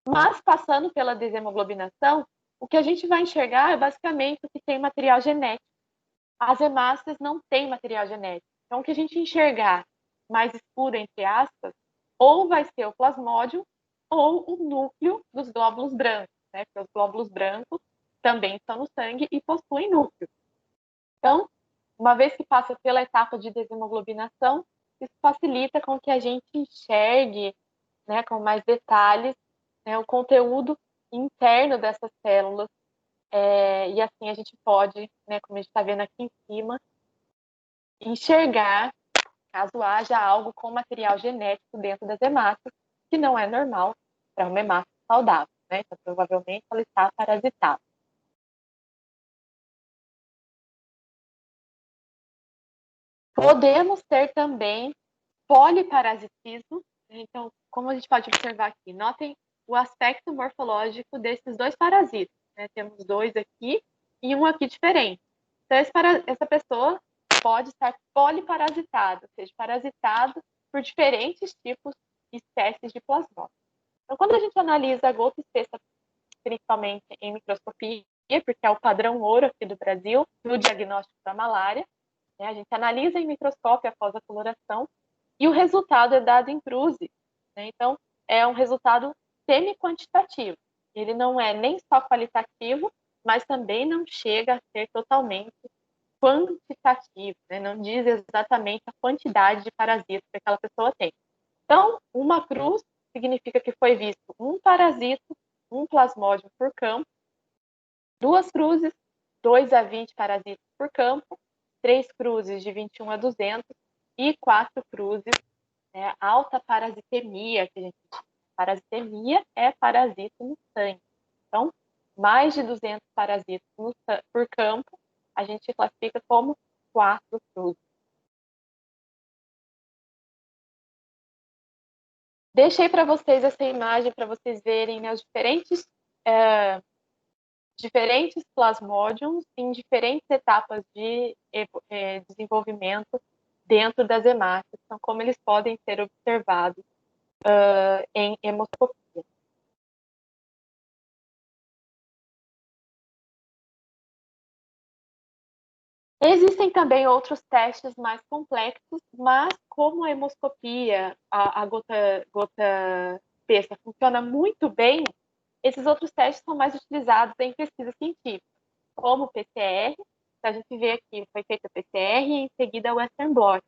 Mas, passando pela desemoglobinação, o que a gente vai enxergar é basicamente o que tem material genético. As hemácias não têm material genético. Então, o que a gente enxergar mais escuro, entre aspas, ou vai ser o plasmódio ou o núcleo dos glóbulos brancos, né? Porque os glóbulos brancos também estão no sangue e possuem núcleo. Então, uma vez que passa pela etapa de desemoglobinação, isso facilita com que a gente enxergue, né, com mais detalhes, né, o conteúdo interno dessas células. E assim a gente pode, né, como a gente está vendo aqui em cima, enxergar caso haja algo com material genético dentro das hemácias, que não é normal para uma hemácia saudável, né? Então, provavelmente ela está parasitada. Podemos ter também poliparasitismo. Então, como a gente pode observar aqui, notem o aspecto morfológico desses dois parasitas, né? Temos dois aqui e um aqui diferente. Então, essa pessoa pode estar poliparasitada, ou seja, parasitado por diferentes tipos e espécies de plasmódio. Então, quando a gente analisa a gota espessa, principalmente em microscopia, porque é o padrão ouro aqui do Brasil, no diagnóstico da malária, né? A gente analisa em microscópio após a coloração e o resultado é dado em cruzes, né? Então, é um resultado semi-quantitativo. Ele não é nem só qualitativo, mas também não chega a ser totalmente quantitativo, né? Não diz exatamente a quantidade de parasitas que aquela pessoa tem. Então, uma cruz significa que foi visto um parasito, um plasmódio por campo, duas cruzes, 2 a 20 parasitas por campo, 3 cruzes de 21 a 200 e 4 cruzes, né, alta parasitemia, que a gente chama. Parasitemia é parasito no sangue. Então, mais de 200 parasitos por campo, a gente classifica como 4 cruzes. Deixei para vocês essa imagem para vocês verem, né, os diferentes plasmódios em diferentes etapas de desenvolvimento dentro das hemácias, então como eles podem ser observados em hemoscopia. Existem também outros testes mais complexos, mas como a hemoscopia, a gota besta funciona muito bem, esses outros testes são mais utilizados em pesquisa científica, como o PCR. A gente vê aqui, foi feita a PCR e em seguida a Western blot.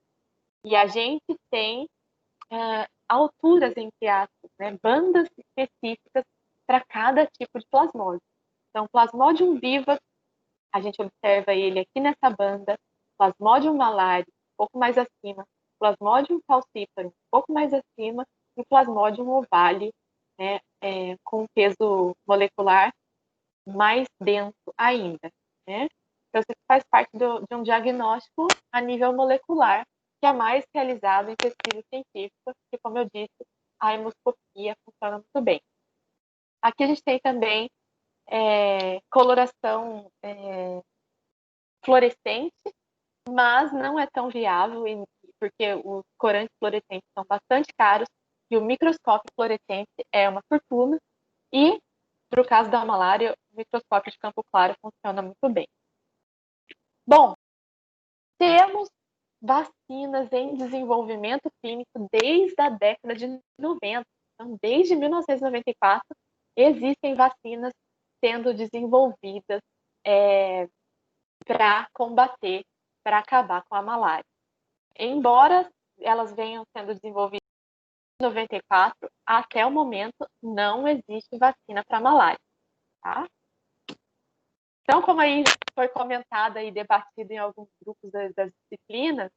E a gente tem alturas, entre aspas, né, bandas específicas para cada tipo de plasmódio. Então, Plasmodium viva, a gente observa ele aqui nessa banda, Plasmodium malari, um pouco mais acima, Plasmodium falciparum, um pouco mais acima, e Plasmodium ovale, né, com peso molecular mais denso ainda, né? Então, isso faz parte de um diagnóstico a nível molecular, que é mais realizado em pesquisa científica, que, como eu disse, a hemoscopia funciona muito bem. Aqui a gente tem também coloração fluorescente, mas não é tão viável, porque os corantes fluorescentes são bastante caros e o microscópio fluorescente é uma fortuna. E, para o caso da malária, o microscópio de campo claro funciona muito bem. Bom, temos vacinas em desenvolvimento clínico desde a década de 90. Então, desde 1994, existem vacinas sendo desenvolvidas para combater, para acabar com a malária. Embora elas venham sendo desenvolvidas em 94, até o momento não existe vacina para malária, tá? Então, como aí foi comentado e debatido em alguns grupos das disciplinas,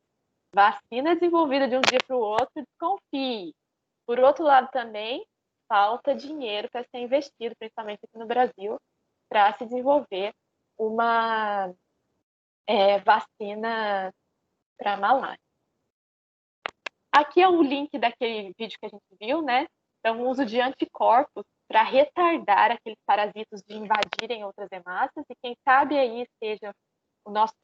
vacina desenvolvida de um dia para o outro, desconfie. Por outro lado, também, falta dinheiro para ser investido, principalmente aqui no Brasil, para se desenvolver uma vacina para malária. Aqui é o link daquele vídeo que a gente viu, né? Então, o uso de anticorpos para retardar aqueles parasitas de invadirem outras hemácias, e quem sabe aí seja o nosso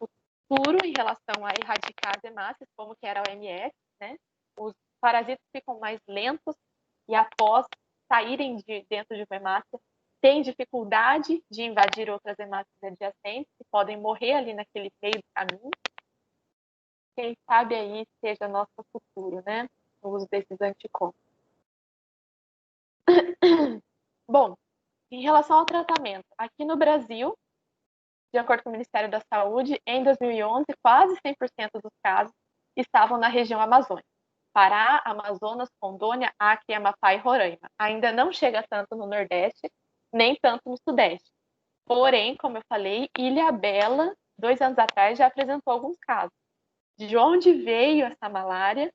futuro em relação a erradicar as hemácias, como que era a OMS, né? Os parasitas ficam mais lentos e após saírem de dentro de uma hemácia, têm dificuldade de invadir outras hemácias adjacentes, que podem morrer ali naquele meio do caminho. Quem sabe aí seja nosso futuro, né? O uso desses anticorpos. Bom, em relação ao tratamento, aqui no Brasil, de acordo com o Ministério da Saúde, em 2011, quase 100% dos casos estavam na região amazônica. Pará, Amazonas, Rondônia, Acre, Amapá e Roraima. Ainda não chega tanto no Nordeste, nem tanto no Sudeste. Porém, como eu falei, Ilhabela, 2 anos atrás, já apresentou alguns casos. De onde veio essa malária?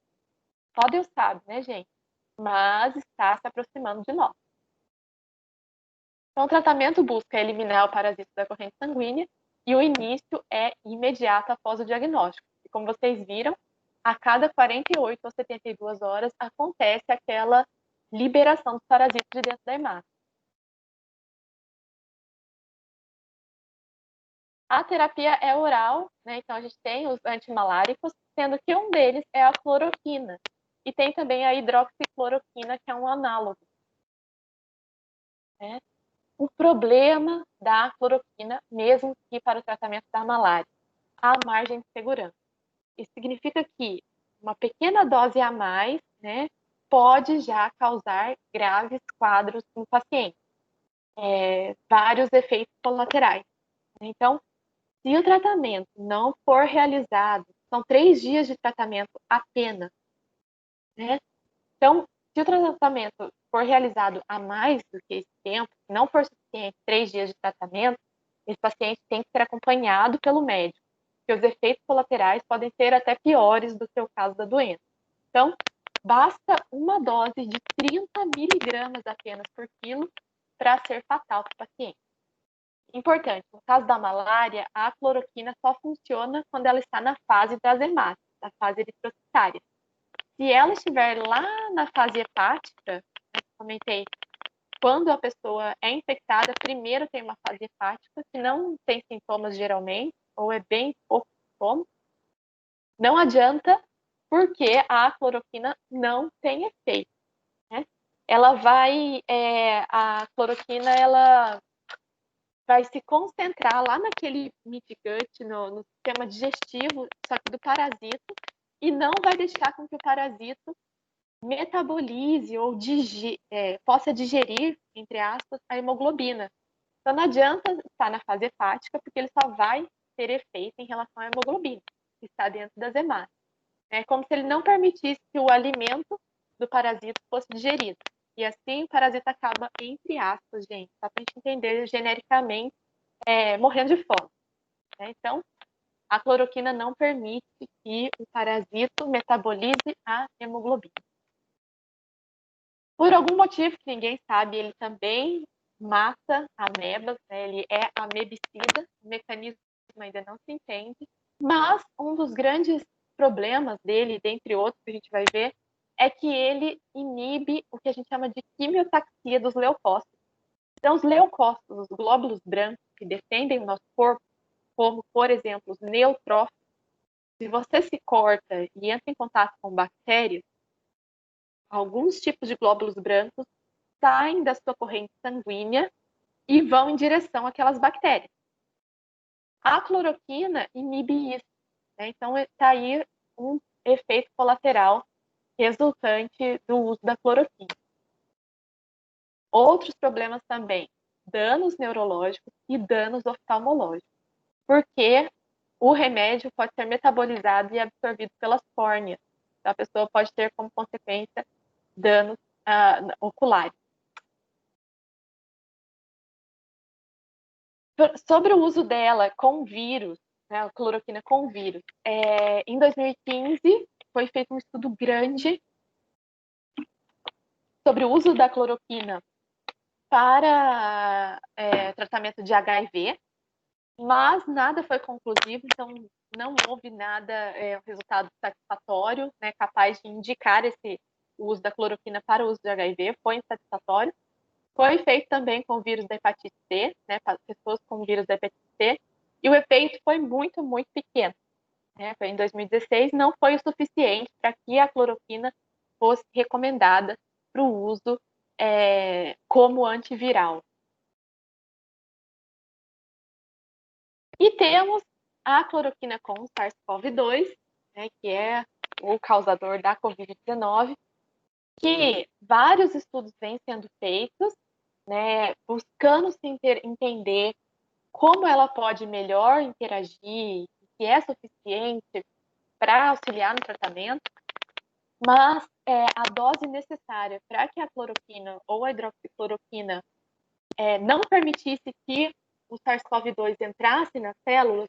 Só Deus sabe, né, gente? Mas está se aproximando de nós. Então, o tratamento busca eliminar o parasito da corrente sanguínea e o início é imediato após o diagnóstico. E como vocês viram, a cada 48 ou 72 horas acontece aquela liberação dos parasitos de dentro da hemácia. A terapia é oral, né? Então a gente tem os antimaláricos, sendo que um deles é a cloroquina. E tem também a hidroxicloroquina, que é um análogo, né? O problema da cloroquina, mesmo que para o tratamento da malária, a margem de segurança. Isso significa que uma pequena dose a mais, né, pode já causar graves quadros no paciente, vários efeitos colaterais. Então, se o tratamento não for realizado, são 3 dias de tratamento apenas, né? Então, se o tratamento for realizado a mais do que esse tempo, se não for suficiente 3 dias de tratamento, esse paciente tem que ser acompanhado pelo médico, porque os efeitos colaterais podem ser até piores do que o caso da doença. Então, basta uma dose de 30 miligramas apenas por quilo para ser fatal para o paciente. Importante, no caso da malária, a cloroquina só funciona quando ela está na fase das hemácias, na fase eritrocitária. Se ela estiver lá na fase hepática, eu comentei, quando a pessoa é infectada, primeiro tem uma fase hepática, que não tem sintomas geralmente, ou é bem pouco sintoma, não adianta, porque a cloroquina não tem efeito, né? A cloroquina, ela vai se concentrar lá naquele mitigante, no sistema digestivo, só que do parasito, e não vai deixar com que o parasito metabolize ou possa digerir, entre aspas, a hemoglobina. Então não adianta estar na fase hepática, porque ele só vai ter efeito em relação à hemoglobina, que está dentro das hemácias. É como se ele não permitisse que o alimento do parasito fosse digerido. E assim o parasita acaba, entre aspas, gente, só para a gente entender genericamente, morrendo de fome. Né? Então, a cloroquina não permite que o parasito metabolize a hemoglobina. Por algum motivo que ninguém sabe, ele também mata amebas, né? Ele é amebicida, o mecanismo ainda não se entende, mas um dos grandes problemas dele, dentre outros que a gente vai ver, é que ele inibe o que a gente chama de quimiotaxia dos leucócitos. Então, os leucócitos, os glóbulos brancos que defendem o nosso corpo, como, por exemplo, os neutrófilos, se você se corta e entra em contato com bactérias, alguns tipos de glóbulos brancos saem da sua corrente sanguínea e vão em direção àquelas bactérias. A cloroquina inibe isso, né? Então está aí um efeito colateral resultante do uso da cloroquina. Outros problemas também, danos neurológicos e danos oftalmológicos, porque o remédio pode ser metabolizado e absorvido pelas córneas. Então, a pessoa pode ter como consequência danos oculares. Sobre o uso dela com vírus, né, a cloroquina com vírus, em 2015 foi feito um estudo grande sobre o uso da cloroquina para tratamento de HIV, mas nada foi conclusivo, então não houve nada, um resultado satisfatório, né, capaz de indicar o uso da cloroquina para o uso de HIV, foi insatisfatório. Foi feito também com o vírus da hepatite C, né, para pessoas com vírus da hepatite C, e o efeito foi muito, muito pequeno. Né? Foi em 2016, não foi o suficiente para que a cloroquina fosse recomendada para o uso como antiviral. E temos a cloroquina com SARS-CoV-2, né, que é o causador da Covid-19, que vários estudos vêm sendo feitos, né, buscando entender como ela pode melhor interagir, se é suficiente para auxiliar no tratamento, mas a dose necessária para que a cloroquina ou a hidroxicloroquina não permitisse que o SARS-CoV-2 entrasse nas células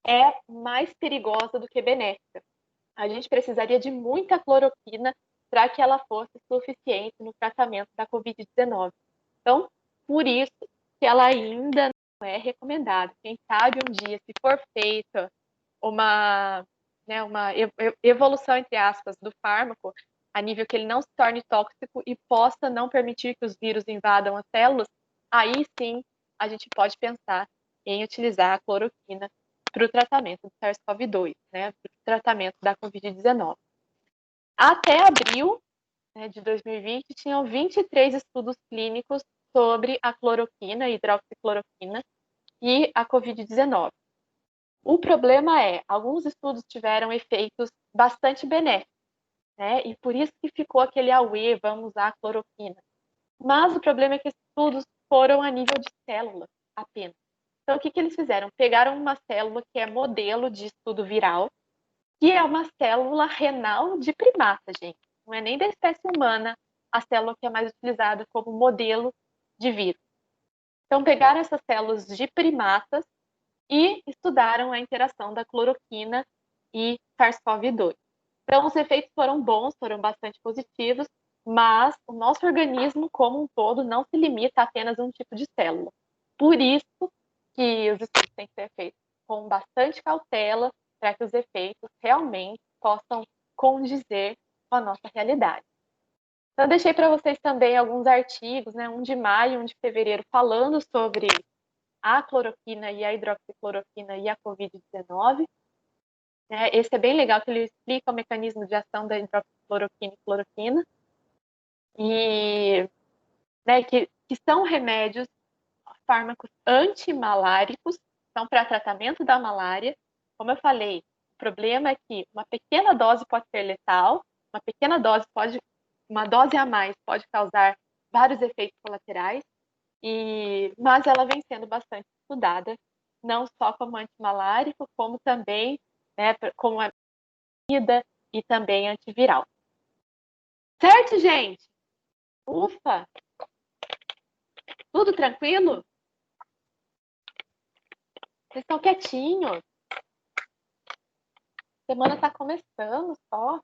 é mais perigosa do que benéfica. A gente precisaria de muita cloroquina para que ela fosse suficiente no tratamento da Covid-19. Então, por isso que ela ainda não é recomendada. Quem sabe um dia, se for feita uma evolução, entre aspas, do fármaco, a nível que ele não se torne tóxico e possa não permitir que os vírus invadam as células, aí sim a gente pode pensar em utilizar a cloroquina para o tratamento do SARS-CoV-2, né, para o tratamento da Covid-19. Até abril, né, de 2020, tinham 23 estudos clínicos sobre a cloroquina, hidroxicloroquina e a Covid-19. O problema alguns estudos tiveram efeitos bastante benéficos, né, e por isso que ficou aquele auê, vamos usar a cloroquina. Mas o problema é que esses estudos foram a nível de célula apenas. Então, o que eles fizeram? Pegaram uma célula que é modelo de estudo viral, que é uma célula renal de primata, gente. Não é nem da espécie humana a célula que é mais utilizada como modelo de vírus. Então, pegaram essas células de primatas e estudaram a interação da cloroquina e SARS-CoV-2. Então, os efeitos foram bons, foram bastante positivos, mas o nosso organismo como um todo não se limita a apenas um tipo de célula. Por isso que os estudos têm que ser feitos com bastante cautela para que os efeitos realmente possam condizer com a nossa realidade. Então, eu deixei para vocês também alguns artigos, né, um de maio, um de fevereiro, falando sobre a cloroquina e a hidroxicloroquina e a Covid-19. Esse é bem legal, que ele explica o mecanismo de ação da hidroxicloroquina e cloroquina. E que são remédios fármacos antimaláricos, são para tratamento da malária. Como eu falei, o problema é que uma pequena dose pode ser letal, uma dose a mais pode causar vários efeitos colaterais, mas ela vem sendo bastante estudada, não só como antimalárico, como também, né, como a vida e também antiviral. Certo, gente? Ufa! Tudo tranquilo? Vocês estão quietinhos. A semana está começando só.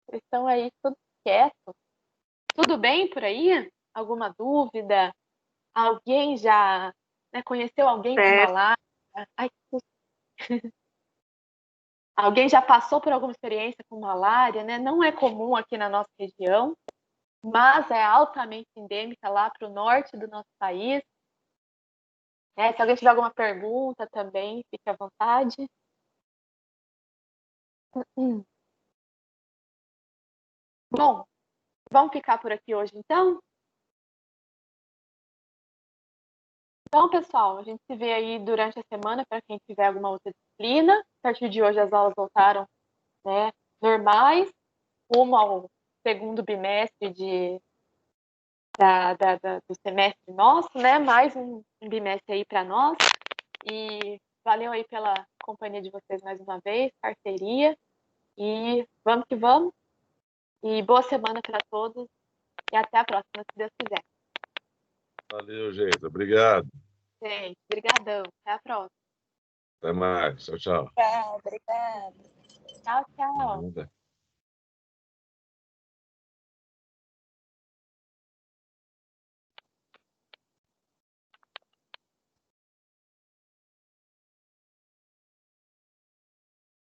Vocês estão aí tudo quieto. Tudo bem por aí? Alguma dúvida? Alguém já, né, conheceu alguém com malária? Ai, alguém já passou por alguma experiência com malária, né? Não é comum aqui na nossa região, mas é altamente endêmica lá para o norte do nosso país. Se alguém tiver alguma pergunta também, fique à vontade. Bom, vamos ficar por aqui hoje, então? Então, pessoal, a gente se vê aí durante a semana para quem tiver alguma outra disciplina. A partir de hoje, as aulas voltaram, né, normais, rumo ao segundo bimestre do semestre nosso, né? Mais um bimestre aí para nós. E valeu aí pela companhia de vocês mais uma vez, parceria. E vamos que vamos. E boa semana para todos. E até a próxima, se Deus quiser. Valeu, gente. Obrigado. Gente, brigadão. Até a próxima. Até mais. Tchau, tchau. Obrigada. Tchau, tchau. Nada.